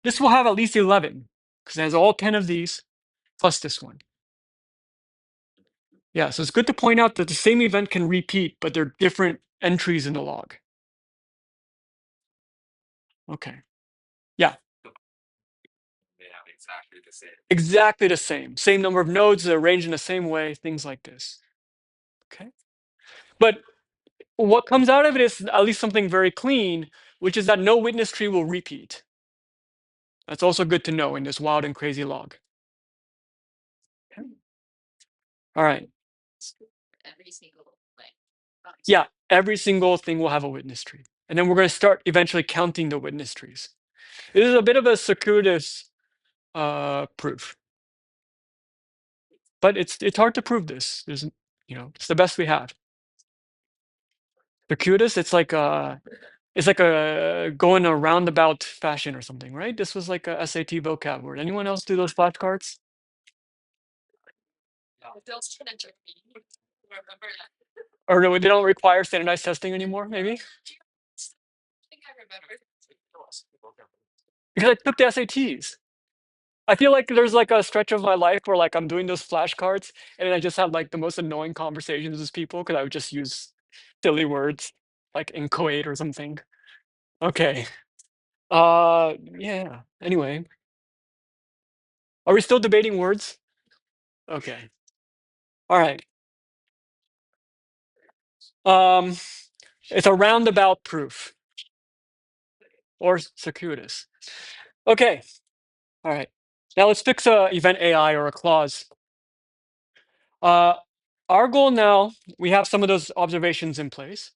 Speaker 1: this will have at least 11 because it has all 10 of these plus this one. Yeah, so it's good to point out that the same event can repeat, but they're different entries in the log. Okay. Yeah.
Speaker 2: They have exactly the same.
Speaker 1: Exactly the same. Same number of nodes, they're arranged in the same way, things like this. Okay. But what comes out of it is at least something very clean, which is that no witness tree will repeat. That's also good to know in this wild and crazy log. Okay. All right.
Speaker 3: Every single thing.
Speaker 1: Yeah, every single thing will have a witness tree. And then we're going to start eventually counting the witness trees. It is a bit of a circuitous proof. But it's hard to prove this. There's it's the best we have. Circuitous, it's like a going a roundabout fashion or something, right? This was like a SAT vocab word. Anyone else do those flashcards?
Speaker 3: Those remember that.
Speaker 1: Or no, they don't require standardized testing anymore, maybe?
Speaker 3: I think I remember.
Speaker 1: Because I took the SATs. I feel like there's like a stretch of my life where like I'm doing those flashcards and then I just had like the most annoying conversations with people because I would just use silly words like inchoate or something. Okay. Yeah. Anyway. Are we still debating words? Okay. All right. It's a roundabout proof or circuitous. Okay. All right. Now let's fix a event AI or a clause. Our goal now, we have some of those observations in place.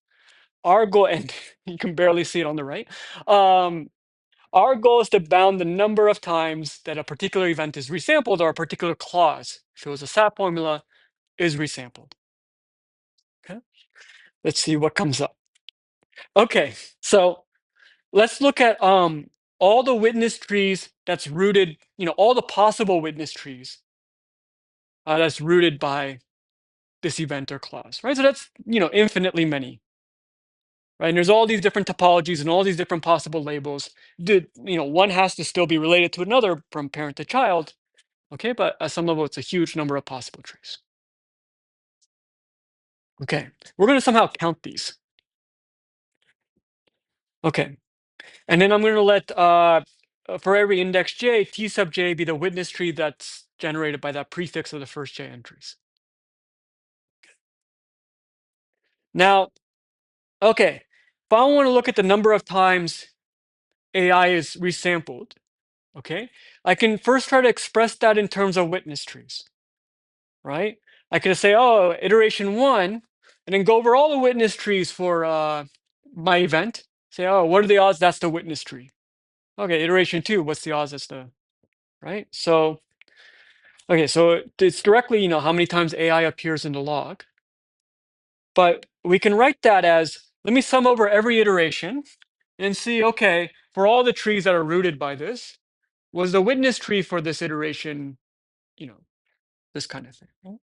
Speaker 1: Our goal, and you can barely see it on the right. Our goal is to bound the number of times that a particular event is resampled or a particular clause, if it was a SAT formula, is resampled. Okay, let's see what comes up. Okay, so let's look at all the witness trees that's rooted, all the possible witness trees that's rooted by this event or clause, right? So that's, infinitely many, right? And there's all these different topologies and all these different possible labels. One has to still be related to another from parent to child, okay? But at some level, it's a huge number of possible trees. Okay, we're going to somehow count these. Okay, and then I'm going to let, for every index j, t sub j be the witness tree that's generated by that prefix of the first j entries. Now, okay, if I want to look at the number of times AI is resampled, okay, I can first try to express that in terms of witness trees, right? I could say, oh, iteration 1, and then go over all the witness trees for my event. Say, oh, what are the odds that's the witness tree? Okay, iteration 2, what's the odds that's the, right? So, okay, so it's directly, how many times AI appears in the log. But we can write that as, let me sum over every iteration and see, okay, for all the trees that are rooted by this, was the witness tree for this iteration, this kind of thing.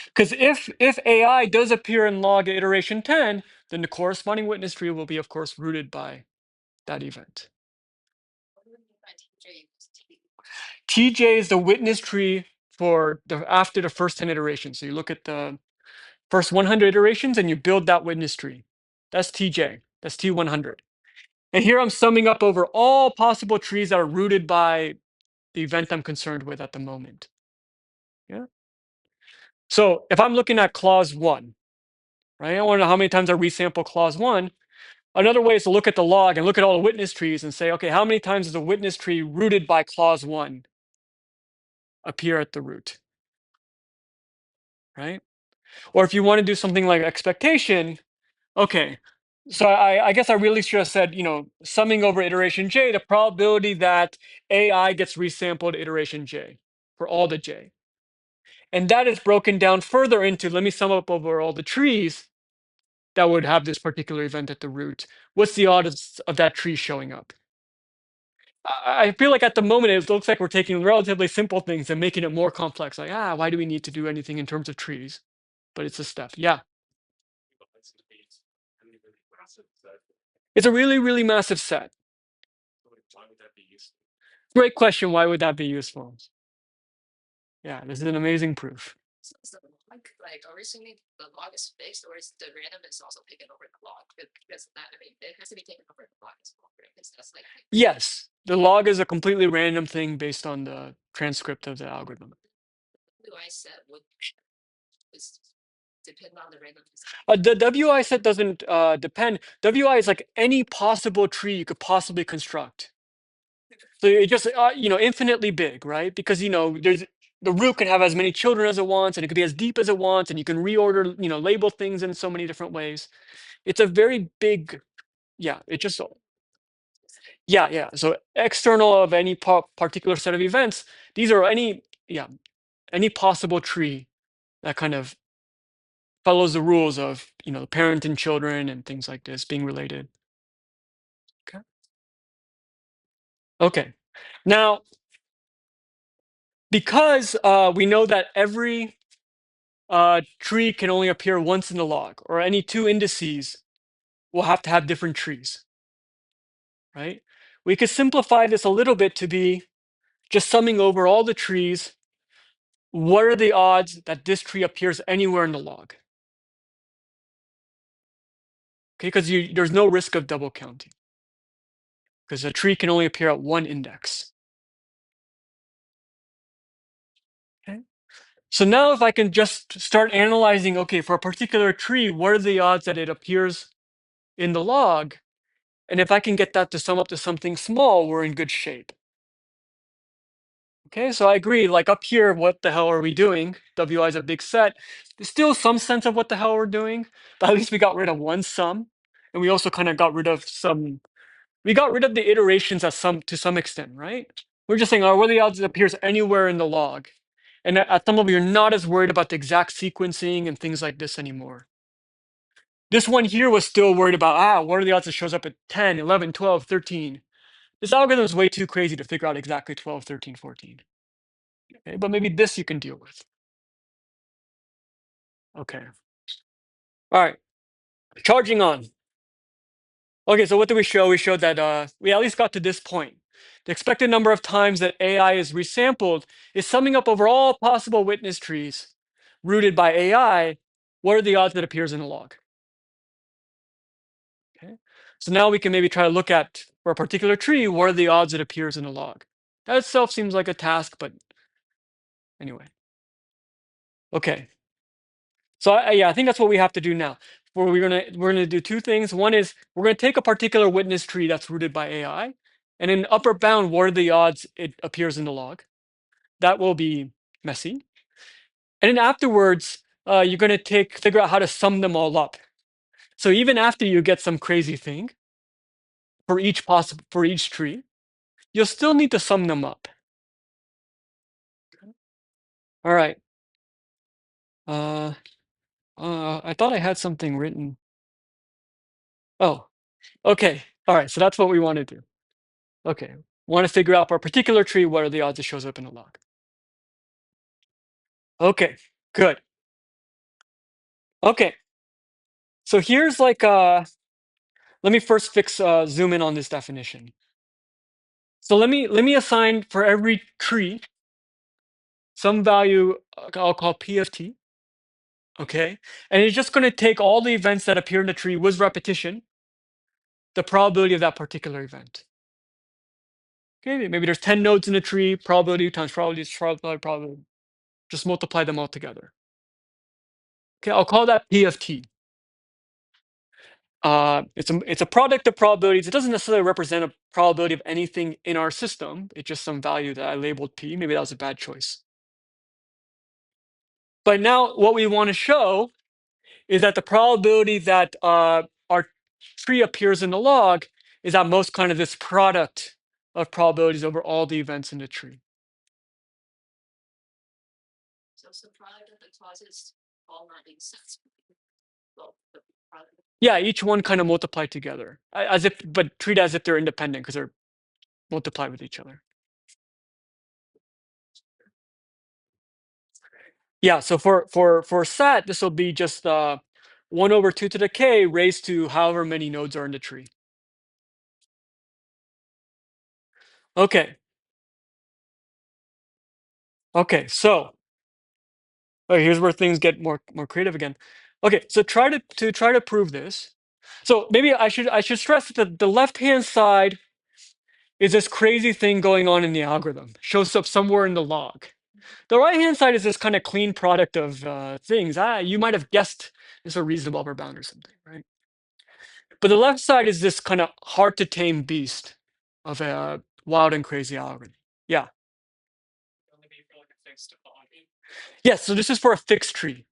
Speaker 1: Because if AI does appear in log iteration 10, then the corresponding witness tree will be, of course, rooted by that event.
Speaker 3: What do you mean by TJ equals T?
Speaker 1: TJ is the witness tree for after the first 10 iterations. So you look at the first 100 iterations and you build that witness tree. That's TJ. That's T100. And here I'm summing up over all possible trees that are rooted by the event I'm concerned with at the moment. Yeah. So if I'm looking at clause 1, right? I want to know how many times I resample clause 1. Another way is to look at the log and look at all the witness trees and say, okay, how many times does a witness tree rooted by clause 1 appear at the root? Right? Or if you want to do something like expectation, okay. So I guess I really should have said, summing over iteration j, the probability that AI gets resampled iteration j for all the j. And that is broken down further into, let me sum up over all the trees that would have this particular event at the root. What's the odds of that tree showing up? I feel like at the moment it looks like we're taking relatively simple things and making it more complex. Like, why do we need to do anything in terms of trees? But it's a step. Yeah. It's a really, really massive set. Great question. Why would that be useful? Yeah, this is an amazing proof.
Speaker 3: So is the log like originally the log is fixed, or is the random is also taken over the log? Because that, I mean, it has to be taken over the log as well, right? Because that's like
Speaker 1: Yes, the log is a completely random thing based on the transcript of the algorithm.
Speaker 3: WI set would is depend on the random.
Speaker 1: The WI set doesn't depend. WI is like any possible tree you could possibly construct. So it just infinitely big, right? Because there's the root can have as many children as it wants, and it could be as deep as it wants, and you can reorder, label things in so many different ways. It's a very big, yeah. It just yeah. So external of any particular set of events, these are any possible tree that kind of follows the rules of parent and children and things like this being related. Okay. Okay. Now, because we know that every tree can only appear once in the log, or any two indices will have to have different trees, right? We could simplify this a little bit to be just summing over all the trees. What are the odds that this tree appears anywhere in the log? Okay, because there's no risk of double counting, because a tree can only appear at one index. Okay. So now if I can just start analyzing, okay, for a particular tree, what are the odds that it appears in the log? And if I can get that to sum up to something small, we're in good shape. Okay, so I agree, like up here, what the hell are we doing? WI is a big set. There's still some sense of what the hell we're doing, but at least we got rid of one sum. And we also kind of got rid of some we got rid of the iterations to some extent, right? We're just saying, oh, what are the odds it appears anywhere in the log? And at some level, you're not as worried about the exact sequencing and things like this anymore. This one here was still worried about, what are the odds it shows up at 10, 11, 12, 13? This algorithm is way too crazy to figure out exactly 12, 13, 14. Okay, but maybe this you can deal with. Okay. All right. Charging on. Okay, so what did we show? We showed that we at least got to this point. The expected number of times that AI is resampled is summing up over all possible witness trees rooted by AI. What are the odds that appears in a log? Okay, so now we can maybe try to look at, for a particular tree, what are the odds it appears in a log? That itself seems like a task, but anyway. Okay, so yeah, I think that's what we have to do now. We're gonna do two things. One is we're gonna take a particular witness tree that's rooted by AI, and in upper bound, what are the odds it appears in the log? That will be messy. And then afterwards, you're gonna figure out how to sum them all up. So even after you get some crazy thing for each tree, you'll still need to sum them up. All right. I thought I had something written. Oh, okay. All right. So that's what we want to do. Okay. Want to figure out for a particular tree, what are the odds it shows up in a log? Okay. Good. Okay. So here's like let me first zoom in on this definition. So let me assign for every tree some value I'll call P of t. Okay. And it's just going to take all the events that appear in the tree with repetition, the probability of that particular event. Okay, maybe there's 10 nodes in a tree, probability times probability, probability. Just multiply them all together. Okay, I'll call that P of t. It's a product of probabilities. It doesn't necessarily represent a probability of anything in our system. It's just some value that I labeled P. Maybe that was a bad choice. But now what we want to show is that the probability that our tree appears in the log is at most kind of this product of probabilities over all the events in the tree.
Speaker 3: So it's the product of the causes all not being successful. Well, the product.
Speaker 1: Yeah, each one kind of multiplied together, but treat as if they're independent because they're multiplied with each other. Yeah, so for SAT, this will be just 1 over 2 to the k raised to however many nodes are in the tree. Okay. Okay, so here's where things get more creative again. Okay, so try to prove this. So maybe I should stress that the left-hand side is this crazy thing going on in the algorithm. Shows up somewhere in the log. The right-hand side is this kind of clean product of things. You might have guessed it's a reasonable upper bound or something, right? But the left side is this kind of hard to tame beast of a wild and crazy algorithm. Yeah. Yes, so this is for a fixed tree.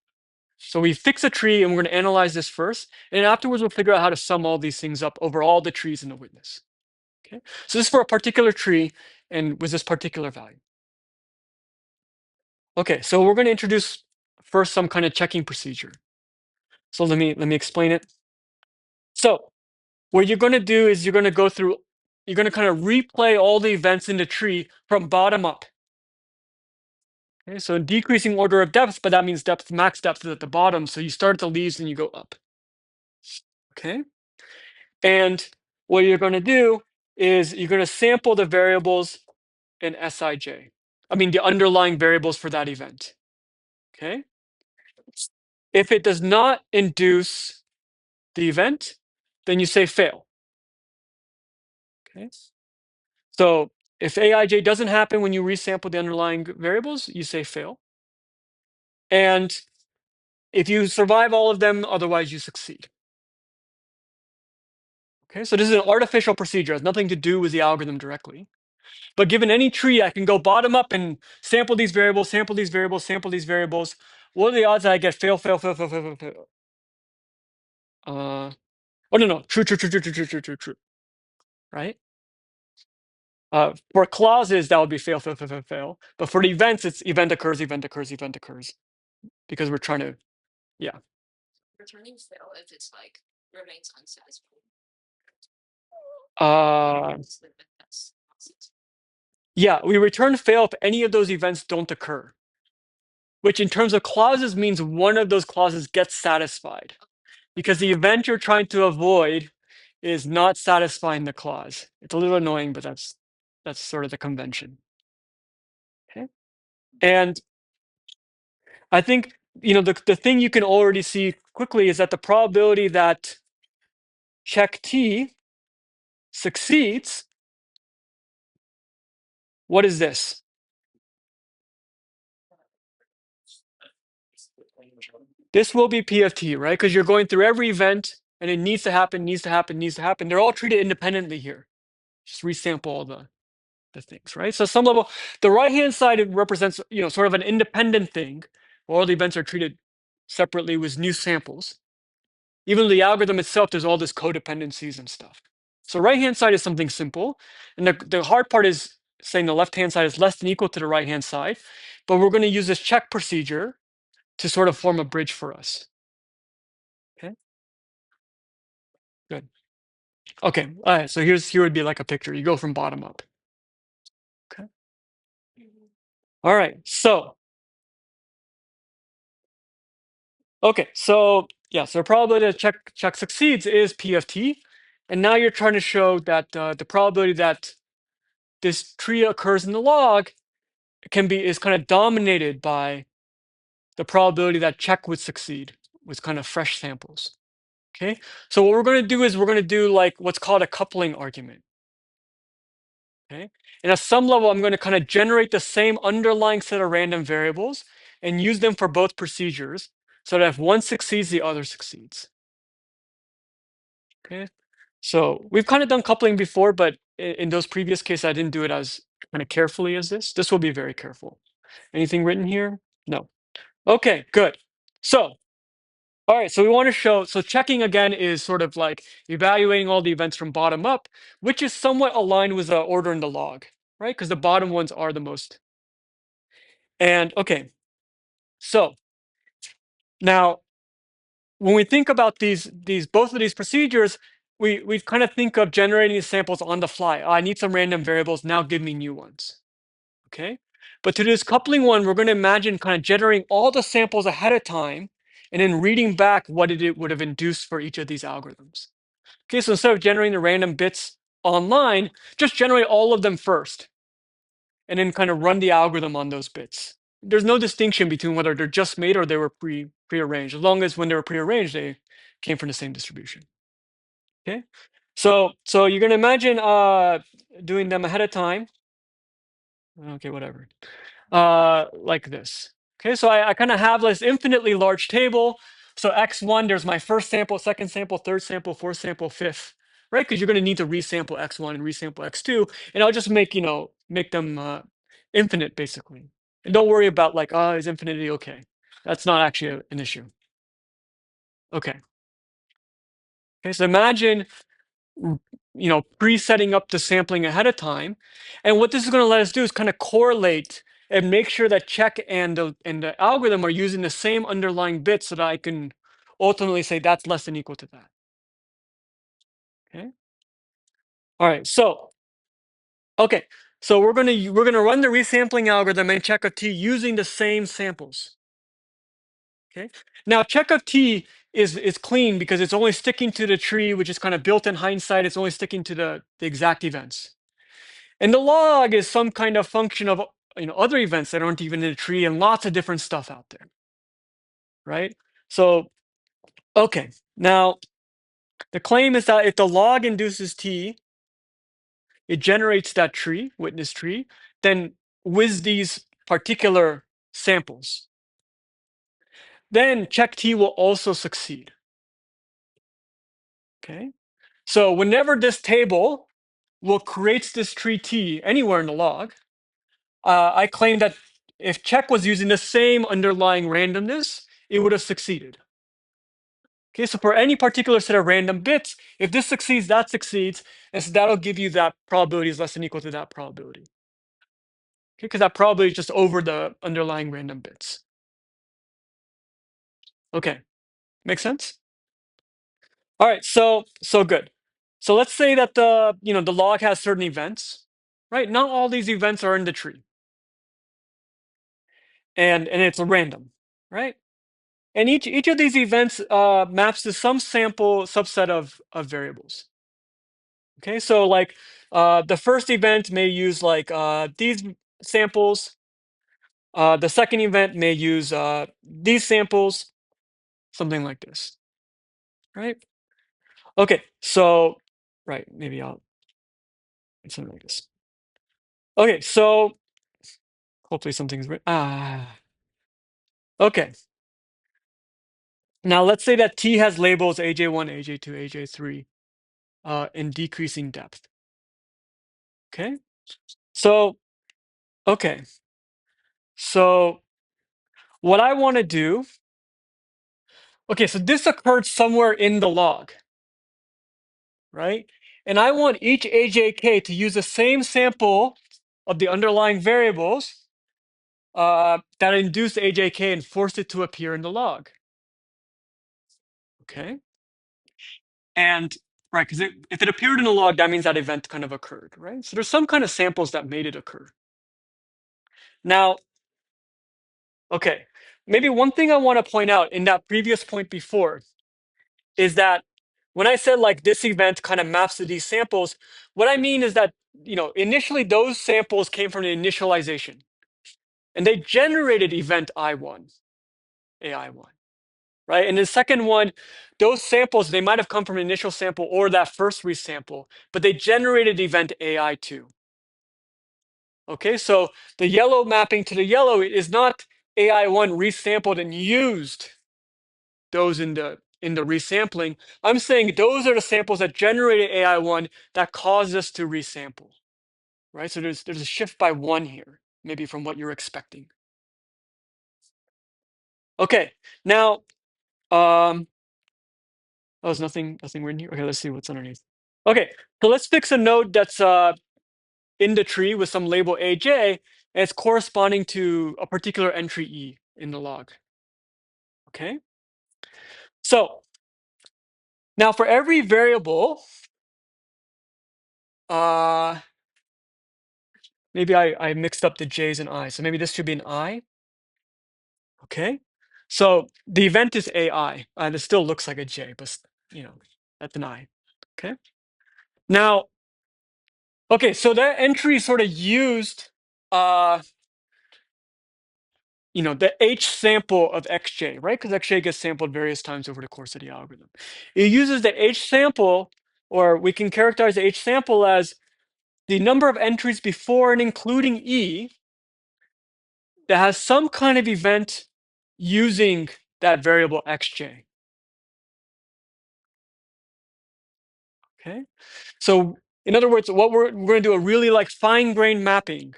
Speaker 1: So we fix a tree and we're going to analyze this first. And afterwards, we'll figure out how to sum all these things up over all the trees in the witness. Okay. So this is for a particular tree and with this particular value. Okay, so we're going to introduce first some kind of checking procedure. So let me explain it. So what you're going to do is you're going to kind of replay all the events in the tree from bottom up. Okay, so in decreasing order of depth, but that means max depth is at the bottom. So you start at the leaves and you go up. Okay. And what you're going to do is you're going to sample the variables in Sij. I mean, the underlying variables for that event. Okay. If it does not induce the event, then you say fail. Okay. So if Aij doesn't happen when you resample the underlying variables, you say fail. And if you survive all of them, otherwise you succeed. Okay, so this is an artificial procedure. It has nothing to do with the algorithm directly. But given any tree, I can go bottom up and sample these variables, sample these variables, sample these variables. What are the odds that I get fail, fail, fail, fail, fail, fail, fail? Oh no, true, true, true, true, true, true, true, true, true. right? For clauses, that would be fail, fail, fail, fail, fail. But for the events, it's event occurs, event occurs, event occurs, because we're trying to, yeah.
Speaker 3: Returning fail if it's like remains unsatisfied.
Speaker 1: Yeah, we return fail if any of those events don't occur, which in terms of clauses means one of those clauses gets satisfied, because the event you're trying to avoid is not satisfying the clause. It's a little annoying, but that's sort of the convention. Okay, and I think the thing you can already see quickly is that the probability that check T succeeds, what is this? This will be P of T, right? Because you're going through every event and it needs to happen, needs to happen, needs to happen. They're all treated independently here. Just resample all the things, right? So some level, the right-hand side it represents, sort of an independent thing, where all the events are treated separately with new samples. Even though the algorithm itself, there's all this codependencies and stuff. So right-hand side is something simple. And the hard part is saying the left-hand side is less than equal to the right-hand side. But we're going to use this check procedure to sort of form a bridge for us. Okay, good. Okay, all right, so here would be like a picture. You go from bottom up. Okay. All right, so okay, so yeah, so probability that check succeeds is P of T, and now you're trying to show that the probability that this tree occurs in the log is kind of dominated by the probability that check would succeed with kind of fresh samples. Okay, so what we're going to do is we're going to do like what's called a coupling argument. Okay, and at some level, I'm going to kind of generate the same underlying set of random variables and use them for both procedures, so that if one succeeds, the other succeeds. Okay, so we've kind of done coupling before, but in those previous cases, I didn't do it as kind of carefully as this. This will be very careful. Anything written here? No. Okay, good. So, all right, so we want to show, so checking again is sort of like evaluating all the events from bottom up, which is somewhat aligned with the order in the log, right? Because the bottom ones are the most. And okay, so now when we think about both of these procedures, we kind of think of generating these samples on the fly. Oh, I need some random variables, now give me new ones. Okay, but to this coupling one, we're going to imagine kind of generating all the samples ahead of time and then reading back what it would have induced for each of these algorithms. Okay, so instead of generating the random bits online, just generate all of them first and then kind of run the algorithm on those bits. There's no distinction between whether they're just made or they were prearranged, as long as when they were prearranged, they came from the same distribution. Okay, so you're going to imagine doing them ahead of time. Okay, whatever. Like this. Okay, so I kind of have this infinitely large table. So x1, there's my first sample, second sample, third sample, fourth sample, fifth, right? Because you're going to need to resample x1 and resample x2, and I'll just make them infinite basically. And don't worry about like, oh, is infinity okay? That's not actually an issue. Okay. Okay, so imagine pre-setting up the sampling ahead of time. And what this is going to let us do is kind of correlate and make sure that check and the algorithm are using the same underlying bits so that I can ultimately say that's less than equal to that. Okay. All right. So, okay. So we're gonna run the resampling algorithm and check of T using the same samples. Okay. Now check of T is clean because it's only sticking to the tree, which is kind of built in hindsight. It's only sticking to the exact events. And the log is some kind of function of other events that aren't even in a tree and lots of different stuff out there, right? So, okay, now the claim is that if the log induces T, it generates that tree, witness tree, then with these particular samples, then check T will also succeed. Okay, so whenever this table will create this tree T anywhere in the log, I claim that if check was using the same underlying randomness, it would have succeeded. Okay, so for any particular set of random bits, if this succeeds, that succeeds, and so that'll give you that probability is less than or equal to that probability. Okay, because that probability is just over the underlying random bits. Okay, make sense? All right, so good. So let's say that the log has certain events, right? Not all these events are in the tree, and it's a random, right? And each of these events maps to some sample subset of variables. Okay, so like the first event may use like these samples. The second event may use these samples, something like this, right? Okay, so right, maybe I'll something like this. Okay, so hopefully something's written. Okay. Now let's say that T has labels AJ1, AJ2, AJ3 in decreasing depth. Okay. So, okay. So what I want to do, okay, so this occurred somewhere in the log, right? And I want each AJK to use the same sample of the underlying variables that induced AJK and force it to appear in the log. Okay. And right, because if it appeared in the log, that means that event kind of occurred, right? So there's some kind of samples that made it occur. Now, okay, maybe one thing I want to point out in that previous point before is that when I said like this event kind of maps to these samples, what I mean is that initially those samples came from the initialization, and they generated event I1, AI1. Right? And the second one, those samples, they might have come from an initial sample or that first resample, but they generated event AI2. Okay, so the yellow mapping to the yellow is not AI1 resampled and used those in the resampling. I'm saying those are the samples that generated AI1 that caused us to resample. Right? So there's a shift by one here, maybe from what you're expecting. Okay, now oh, there's nothing weird in here. Okay, let's see what's underneath. Okay, so let's fix a node that's in the tree with some label AJ, and it's corresponding to a particular entry E in the log. Okay, so now for every variable, maybe I mixed up the J's and I's, so maybe this should be an I. Okay, so the event is AI, and it still looks like a J, but that's an I. Okay, now, okay, so that entry sort of used the H sample of XJ, right? Because XJ gets sampled various times over the course of the algorithm. It uses the H sample, or we can characterize the H sample as the number of entries before and including E that has some kind of event using that variable XJ. Okay, so in other words, what we're going to do a really like fine-grained mapping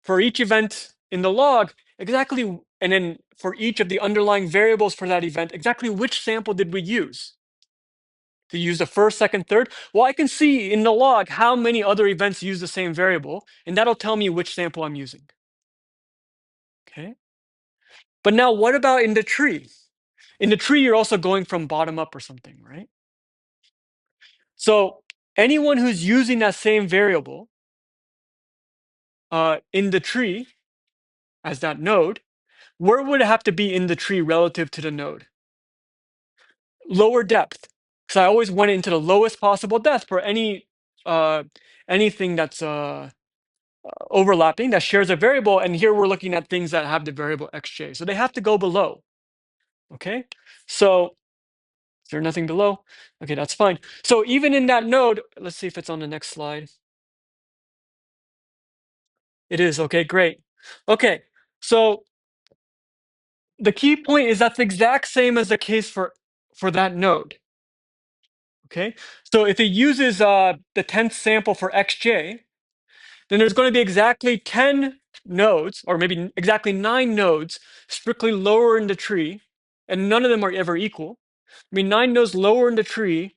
Speaker 1: for each event in the log, exactly, and then for each of the underlying variables for that event, exactly which sample did we use? To use the first, second, third? Well, I can see in the log how many other events use the same variable, and that'll tell me which sample I'm using. Okay. But now what about in the tree? In the tree, you're also going from bottom up or something, right? So anyone who's using that same variable in the tree as that node, where would it have to be in the tree relative to the node? Lower depth. Because I always went into the lowest possible depth for anything that's overlapping that shares a variable, and here we're looking at things that have the variable xj, so they have to go below. Okay, so is there nothing below? Okay, that's fine. So even in that node, let's see if it's on the next slide. It is. Okay, great. Okay, so the key point is that's the exact same as the case for that node. Okay, so if it uses the 10th sample for xj, then there's going to be exactly 10 nodes, or maybe exactly 9 nodes, strictly lower in the tree, and none of them are ever equal. I mean 9 nodes lower in the tree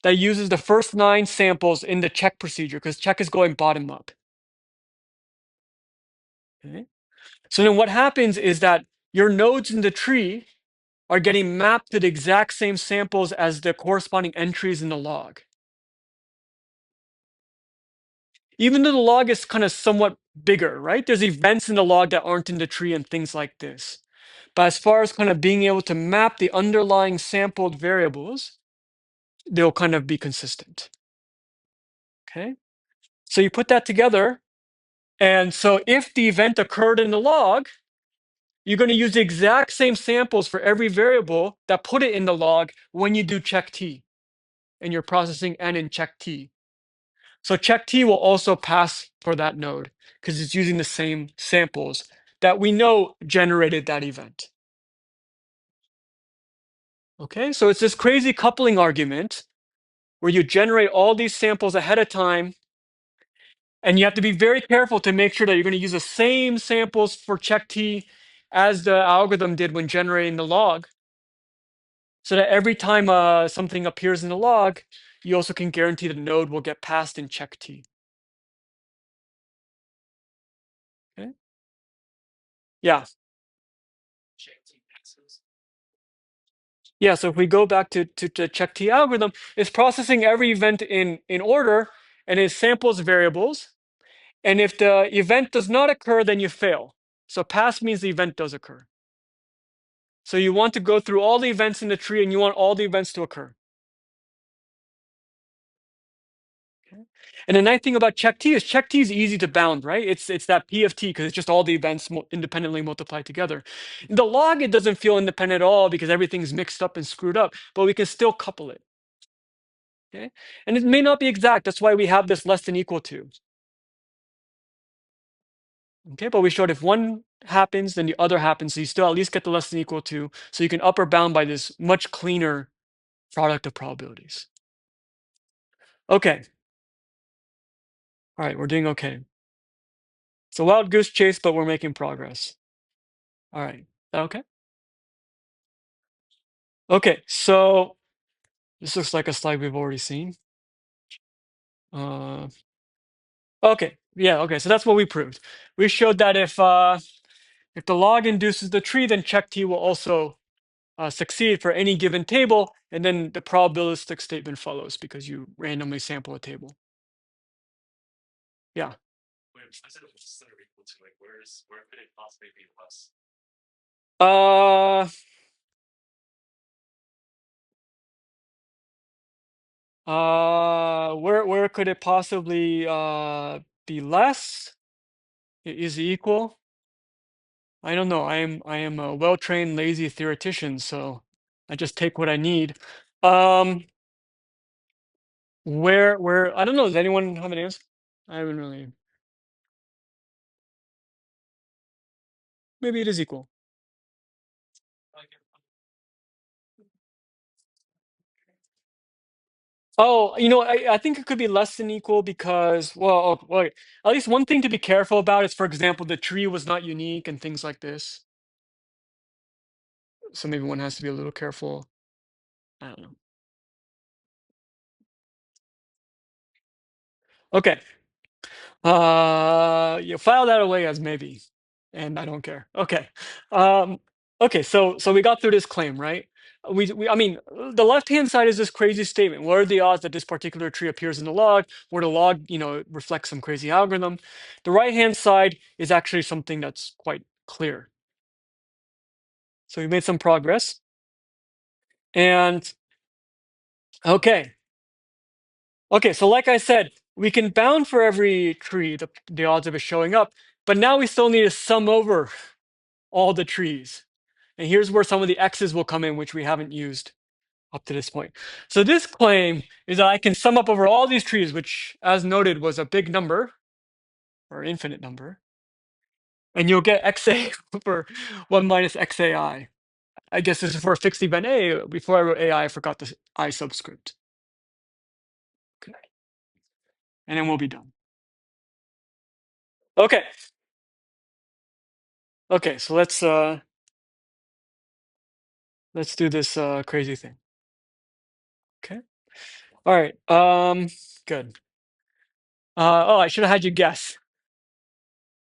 Speaker 1: that uses the first 9 samples in the check procedure, because check is going bottom up. Okay. So then what happens is that your nodes in the tree are getting mapped to the exact same samples as the corresponding entries in the log. Even though the log is kind of somewhat bigger, right? There's events in the log that aren't in the tree and things like this. But as far as kind of being able to map the underlying sampled variables, they'll kind of be consistent. Okay. So you put that together. And so if the event occurred in the log, you're going to use the exact same samples for every variable that put it in the log when you do check T in your processing and in check T. So check T will also pass for that node because it's using the same samples that we know generated that event. Okay, so it's this crazy coupling argument where you generate all these samples ahead of time, and you have to be very careful to make sure that you're going to use the same samples for check T as the algorithm did when generating the log, so that every time something appears in the log, you also can guarantee the node will get passed in check T. Okay. Yeah. Yeah, so if we go back to the check T algorithm, it's processing every event in order, and it samples variables. And if the event does not occur, then you fail. So pass means the event does occur. So you want to go through all the events in the tree, and you want all the events to occur. Okay. And the nice thing about check T is easy to bound, right? It's that P of T because it's just all the events independently multiplied together. In the log, it doesn't feel independent at all because everything's mixed up and screwed up, but we can still couple it. Okay. And it may not be exact. That's why we have this less than equal to. Okay, but we showed if one happens, then the other happens. So you still at least get the less than equal to. So you can upper bound by this much cleaner product of probabilities. Okay. All right, we're doing okay. It's a wild goose chase, but we're making progress. All right. Is that okay? Okay, so this looks like a slide we've already seen. Okay, yeah, okay, so that's what we proved. We showed that if the log induces the tree, then check T will also succeed for any given table, and then the probabilistic statement follows because you randomly sample a table. Yeah.
Speaker 2: Wait, I said it was center equal to, like, where could it possibly be less?
Speaker 1: Where could it possibly be less? Is it equal? I don't know. I am a well-trained lazy theoretician, so I just take what I need. Where I don't know. Does anyone have an answer? I haven't really. Maybe it is equal. Oh, I think it could be less than equal because, well, oh, wait, at least one thing to be careful about is, for example, the tree was not unique and things like this. So maybe one has to be a little careful. I don't know. Okay. You file that away as maybe, and I don't care. Okay. Okay, so we got through this claim, right? I mean, the left-hand side is this crazy statement. What are the odds that this particular tree appears in the log, where the log, reflects some crazy algorithm? The right-hand side is actually something that's quite clear. So we made some progress. And okay. Okay, so like I said, we can bound for every tree the odds of it showing up, but now we still need to sum over all the trees. And here's where some of the x's will come in, which we haven't used up to this point. So this claim is that I can sum up over all these trees, which, as noted, was a big number or infinite number. And you'll get xa over 1 minus xai. I guess this is for a fixed event a. Before I wrote ai, I forgot the I subscript. Okay. And then we'll be done. Okay. Okay, so let's do this crazy thing. All right. Good. Oh, I should have had you guess.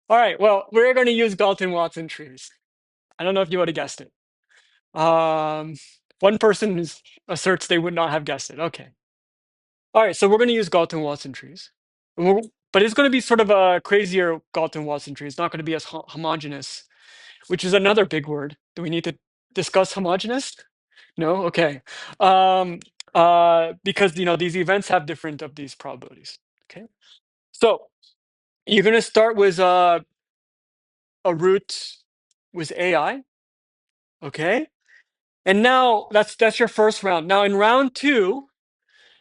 Speaker 1: All right. Well, we're going to use Galton-Watson trees. I don't know if you would have guessed it. Um, one person asserts they would not have guessed it. Okay. All right. So we're going to use Galton-Watson trees. But it's going to be sort of a crazier Galton-Watson tree. It's not going to be as homogeneous, which is another big word. Do we need to discuss homogeneous? No? Okay. Because these events have different of these probabilities. Okay. So you're going to start with a root with AI. Okay. And now that's your first round. Now in round two,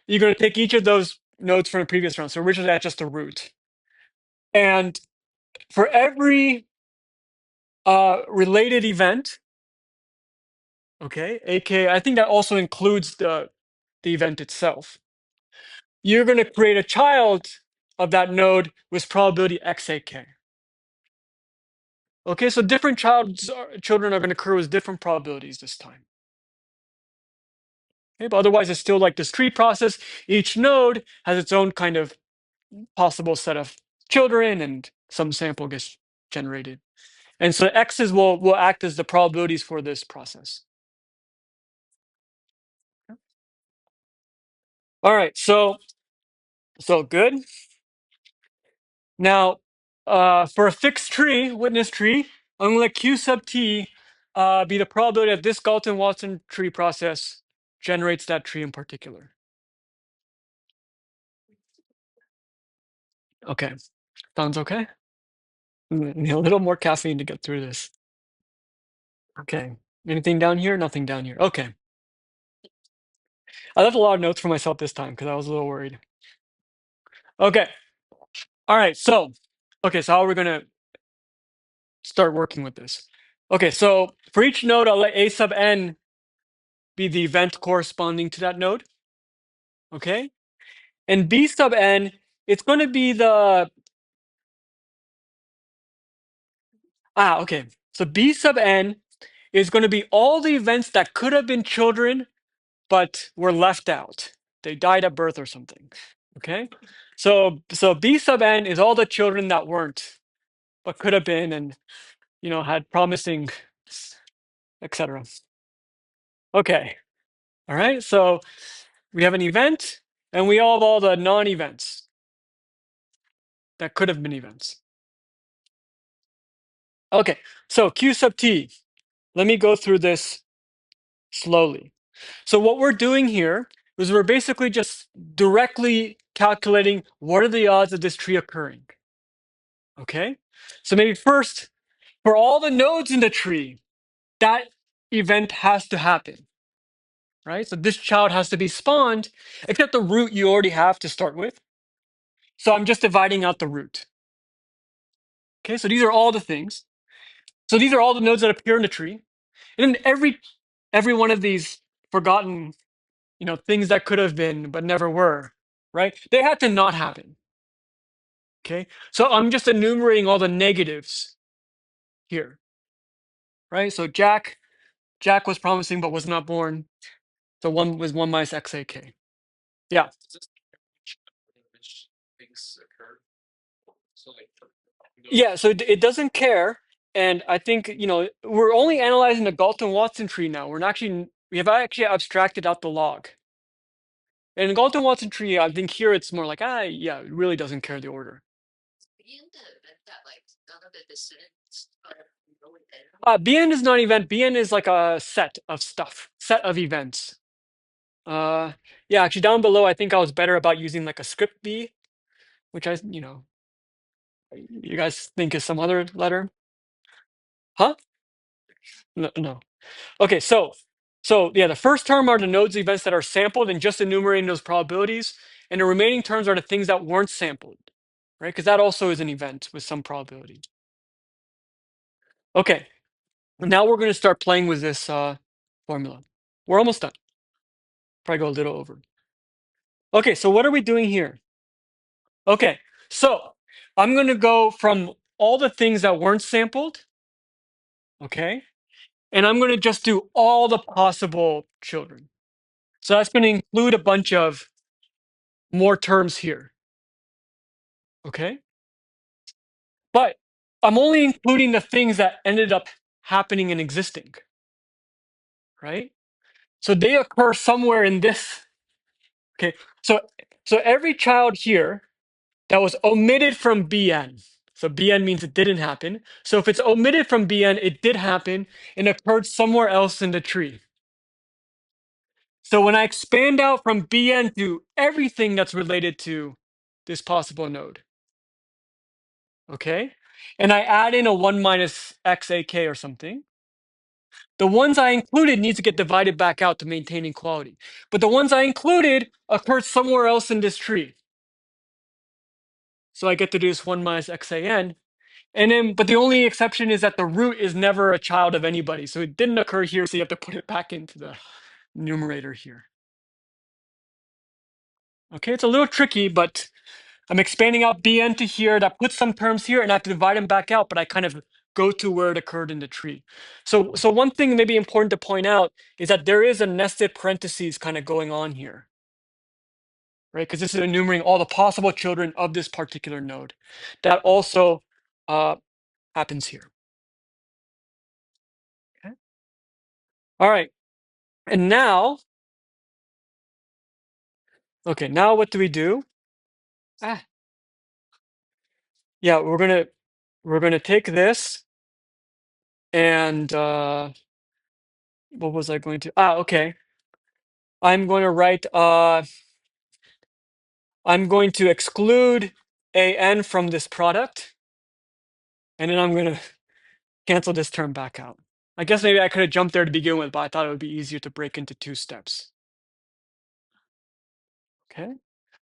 Speaker 1: you're going to take each of those nodes from the previous round. So originally that's just a root. And for every related event, okay, aka I think that also includes the event itself. You're going to create a child of that node with probability xak. Okay, so different children are going to occur with different probabilities this time. Okay, but otherwise it's still like this tree process. Each node has its own kind of possible set of children, and some sample gets generated. And so x's will act as the probabilities for this process. All right, so good. Now, for a fixed tree, witness tree, I'm going to let Q sub t be the probability that this Galton-Watson tree process generates that tree in particular. Okay, sounds okay? Need a little more caffeine to get through this. Okay, anything down here? Nothing down here. Okay. I left a lot of notes for myself this time because I was a little worried. Okay. All right, so how are we going to start working with this? Okay, so for each node, I'll let A sub n be the event corresponding to that node. Okay. And B sub n, it's going to be the okay. So B sub n is going to be all the events that could have been children but were left out. They died at birth or something. Okay. So B sub n is all the children that weren't but could have been, and had promising, etc. Okay. All right. So we have an event, and we all have all the non-events that could have been events. Okay. So Q sub t. Let me go through this slowly. So what we're doing here is we're basically just directly calculating what are the odds of this tree occurring. Okay. So maybe first, for all the nodes in the tree, that event has to happen. Right? So this child has to be spawned, except the root you already have to start with. So I'm just dividing out the root. Okay, so these are all the things. So these are all the nodes that appear in the tree. And then every one of these forgotten, things that could have been but never were, right? They had to not happen. Okay, so I'm just enumerating all the negatives here, right? So Jack was promising but was not born. So 1 was 1 minus xak. Yeah.
Speaker 2: Which things occur. So like,
Speaker 1: Yeah, so it doesn't care. And I think, we're only analyzing the Galton-Watson tree now. We have actually abstracted out the log. And the Galton-Watson tree, I think here it's more like, yeah, it really doesn't care the order.
Speaker 3: Being the event that like none of the descendants are really there.
Speaker 1: BN is not an event. BN is like a set of events. Yeah, actually down below, I think I was better about using like a script B, which you guys think is some other letter. Huh? No. Okay, so yeah, the first term are the nodes events that are sampled and just enumerating those probabilities, and the remaining terms are the things that weren't sampled, right? Because that also is an event with some probability. Okay, now we're going to start playing with this formula. We're almost done. Probably go a little over. Okay, so what are we doing here? Okay, so I'm going to go from all the things that weren't sampled, okay, and I'm going to just do all the possible children. So that's going to include a bunch of more terms here. Okay? But I'm only including the things that ended up happening and existing. Right? So they occur somewhere in this. Okay. So every child here that was omitted from BN. So BN means it didn't happen. So if it's omitted from BN, it did happen and occurred somewhere else in the tree. So when I expand out from BN to everything that's related to this possible node, okay, and I add in a 1 minus xak or something, the ones I included need to get divided back out to maintain equality. But the ones I included occurred somewhere else in this tree. So I get to do this 1 minus xan. And then, but the only exception is that the root is never a child of anybody. So it didn't occur here, so you have to put it back into the numerator here. Okay, it's a little tricky, but I'm expanding out bn to here. That puts some terms here, and I have to divide them back out, but I kind of go to where it occurred in the tree. So one thing maybe important to point out is that there is a nested parentheses kind of going on here, right? Because this is enumerating all the possible children of this particular node. That also happens here. Okay. All right. And now, okay, now what do we do? Yeah, we're gonna take this and what was I going to? Okay. I'm going to write I'm going to exclude an from this product, and then I'm gonna cancel this term back out. I guess maybe I could have jumped there to begin with, but I thought it would be easier to break into 2 steps. Okay.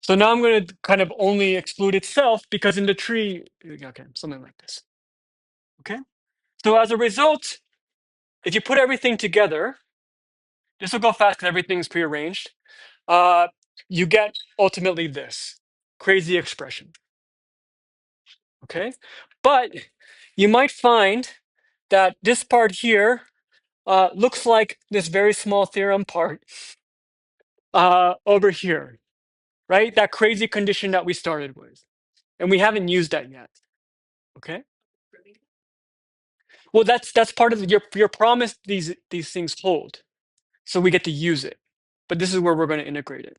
Speaker 1: So now I'm going to kind of only exclude itself because in the tree, okay, something like this. Okay. So as a result, if you put everything together, this will go fast because everything's prearranged. You get ultimately this crazy expression. Okay. But you might find that this part here looks like this very small theorem part over here, right? That crazy condition that we started with. And we haven't used that yet. Okay. Well, that's part of your promise. These things hold, so we get to use it. But this is where we're going to integrate it.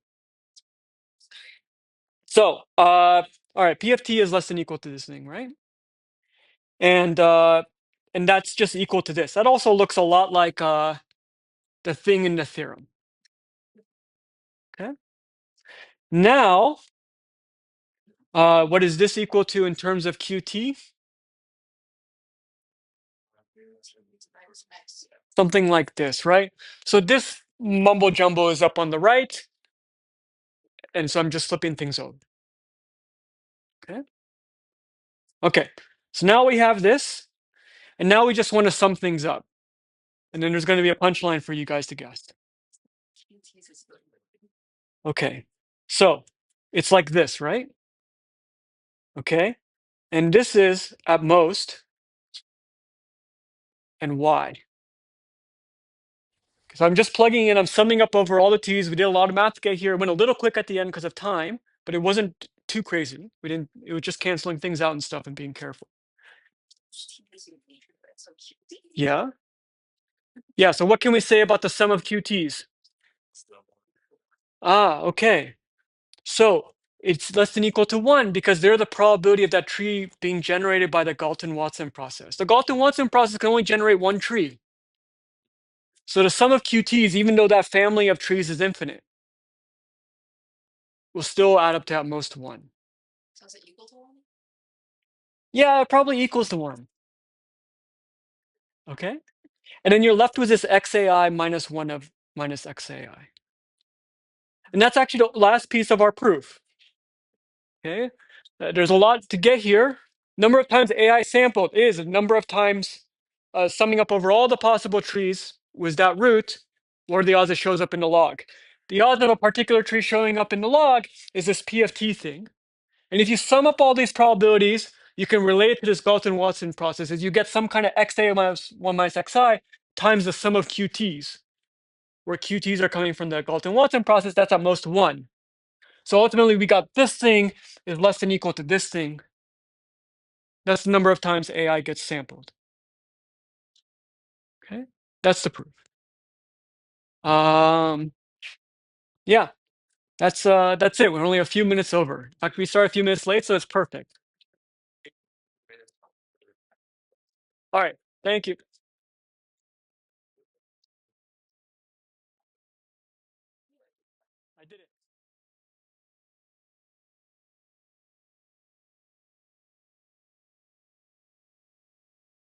Speaker 1: So, all right, PFT is less than equal to this thing, right? And that's just equal to this. That also looks a lot like the thing in the theorem. Okay. Now, what is this equal to in terms of QT? Something like this, right? So this mumbo jumbo is up on the right, and so I'm just flipping things over. Okay. Okay. So now we have this, and now we just want to sum things up, and then there's going to be a punchline for you guys to guess. Okay. So it's like this, right? Okay. And this is at most, and why? So I'm just plugging in, I'm summing up over all the t's. We did a lot of math to get here. It went a little quick at the end because of time, but it wasn't too crazy. It was just canceling things out and stuff and being careful. Yeah. Yeah, so what can we say about the sum of QTs? Okay. So it's less than equal to 1 because they're the probability of that tree being generated by the Galton-Watson process. The Galton-Watson process can only generate one tree. So the sum of QTs, even though that family of trees is infinite, will still add up to at most 1.
Speaker 3: So is it equal to 1?
Speaker 1: Yeah, it probably equals to 1. Okay. And then you're left with this xai minus 1 of minus xai. And that's actually the last piece of our proof. Okay. There's a lot to get here. Number of times AI sampled is a number of times summing up over all the possible trees with that root. What are the odds it shows up in the log? The odds of a particular tree showing up in the log is this PFT thing. And if you sum up all these probabilities, you can relate it to this Galton-Watson process as you get some kind of XA minus 1 minus XI times the sum of QTs. where QTs are coming from the Galton-Watson process, that's at most 1. So ultimately, we got this thing is less than equal to this thing. That's the number of times AI gets sampled. Okay, that's the proof. Yeah, that's it. We're only a few minutes over. In fact, we start a few minutes late, so it's perfect. All right, thank you. I did it.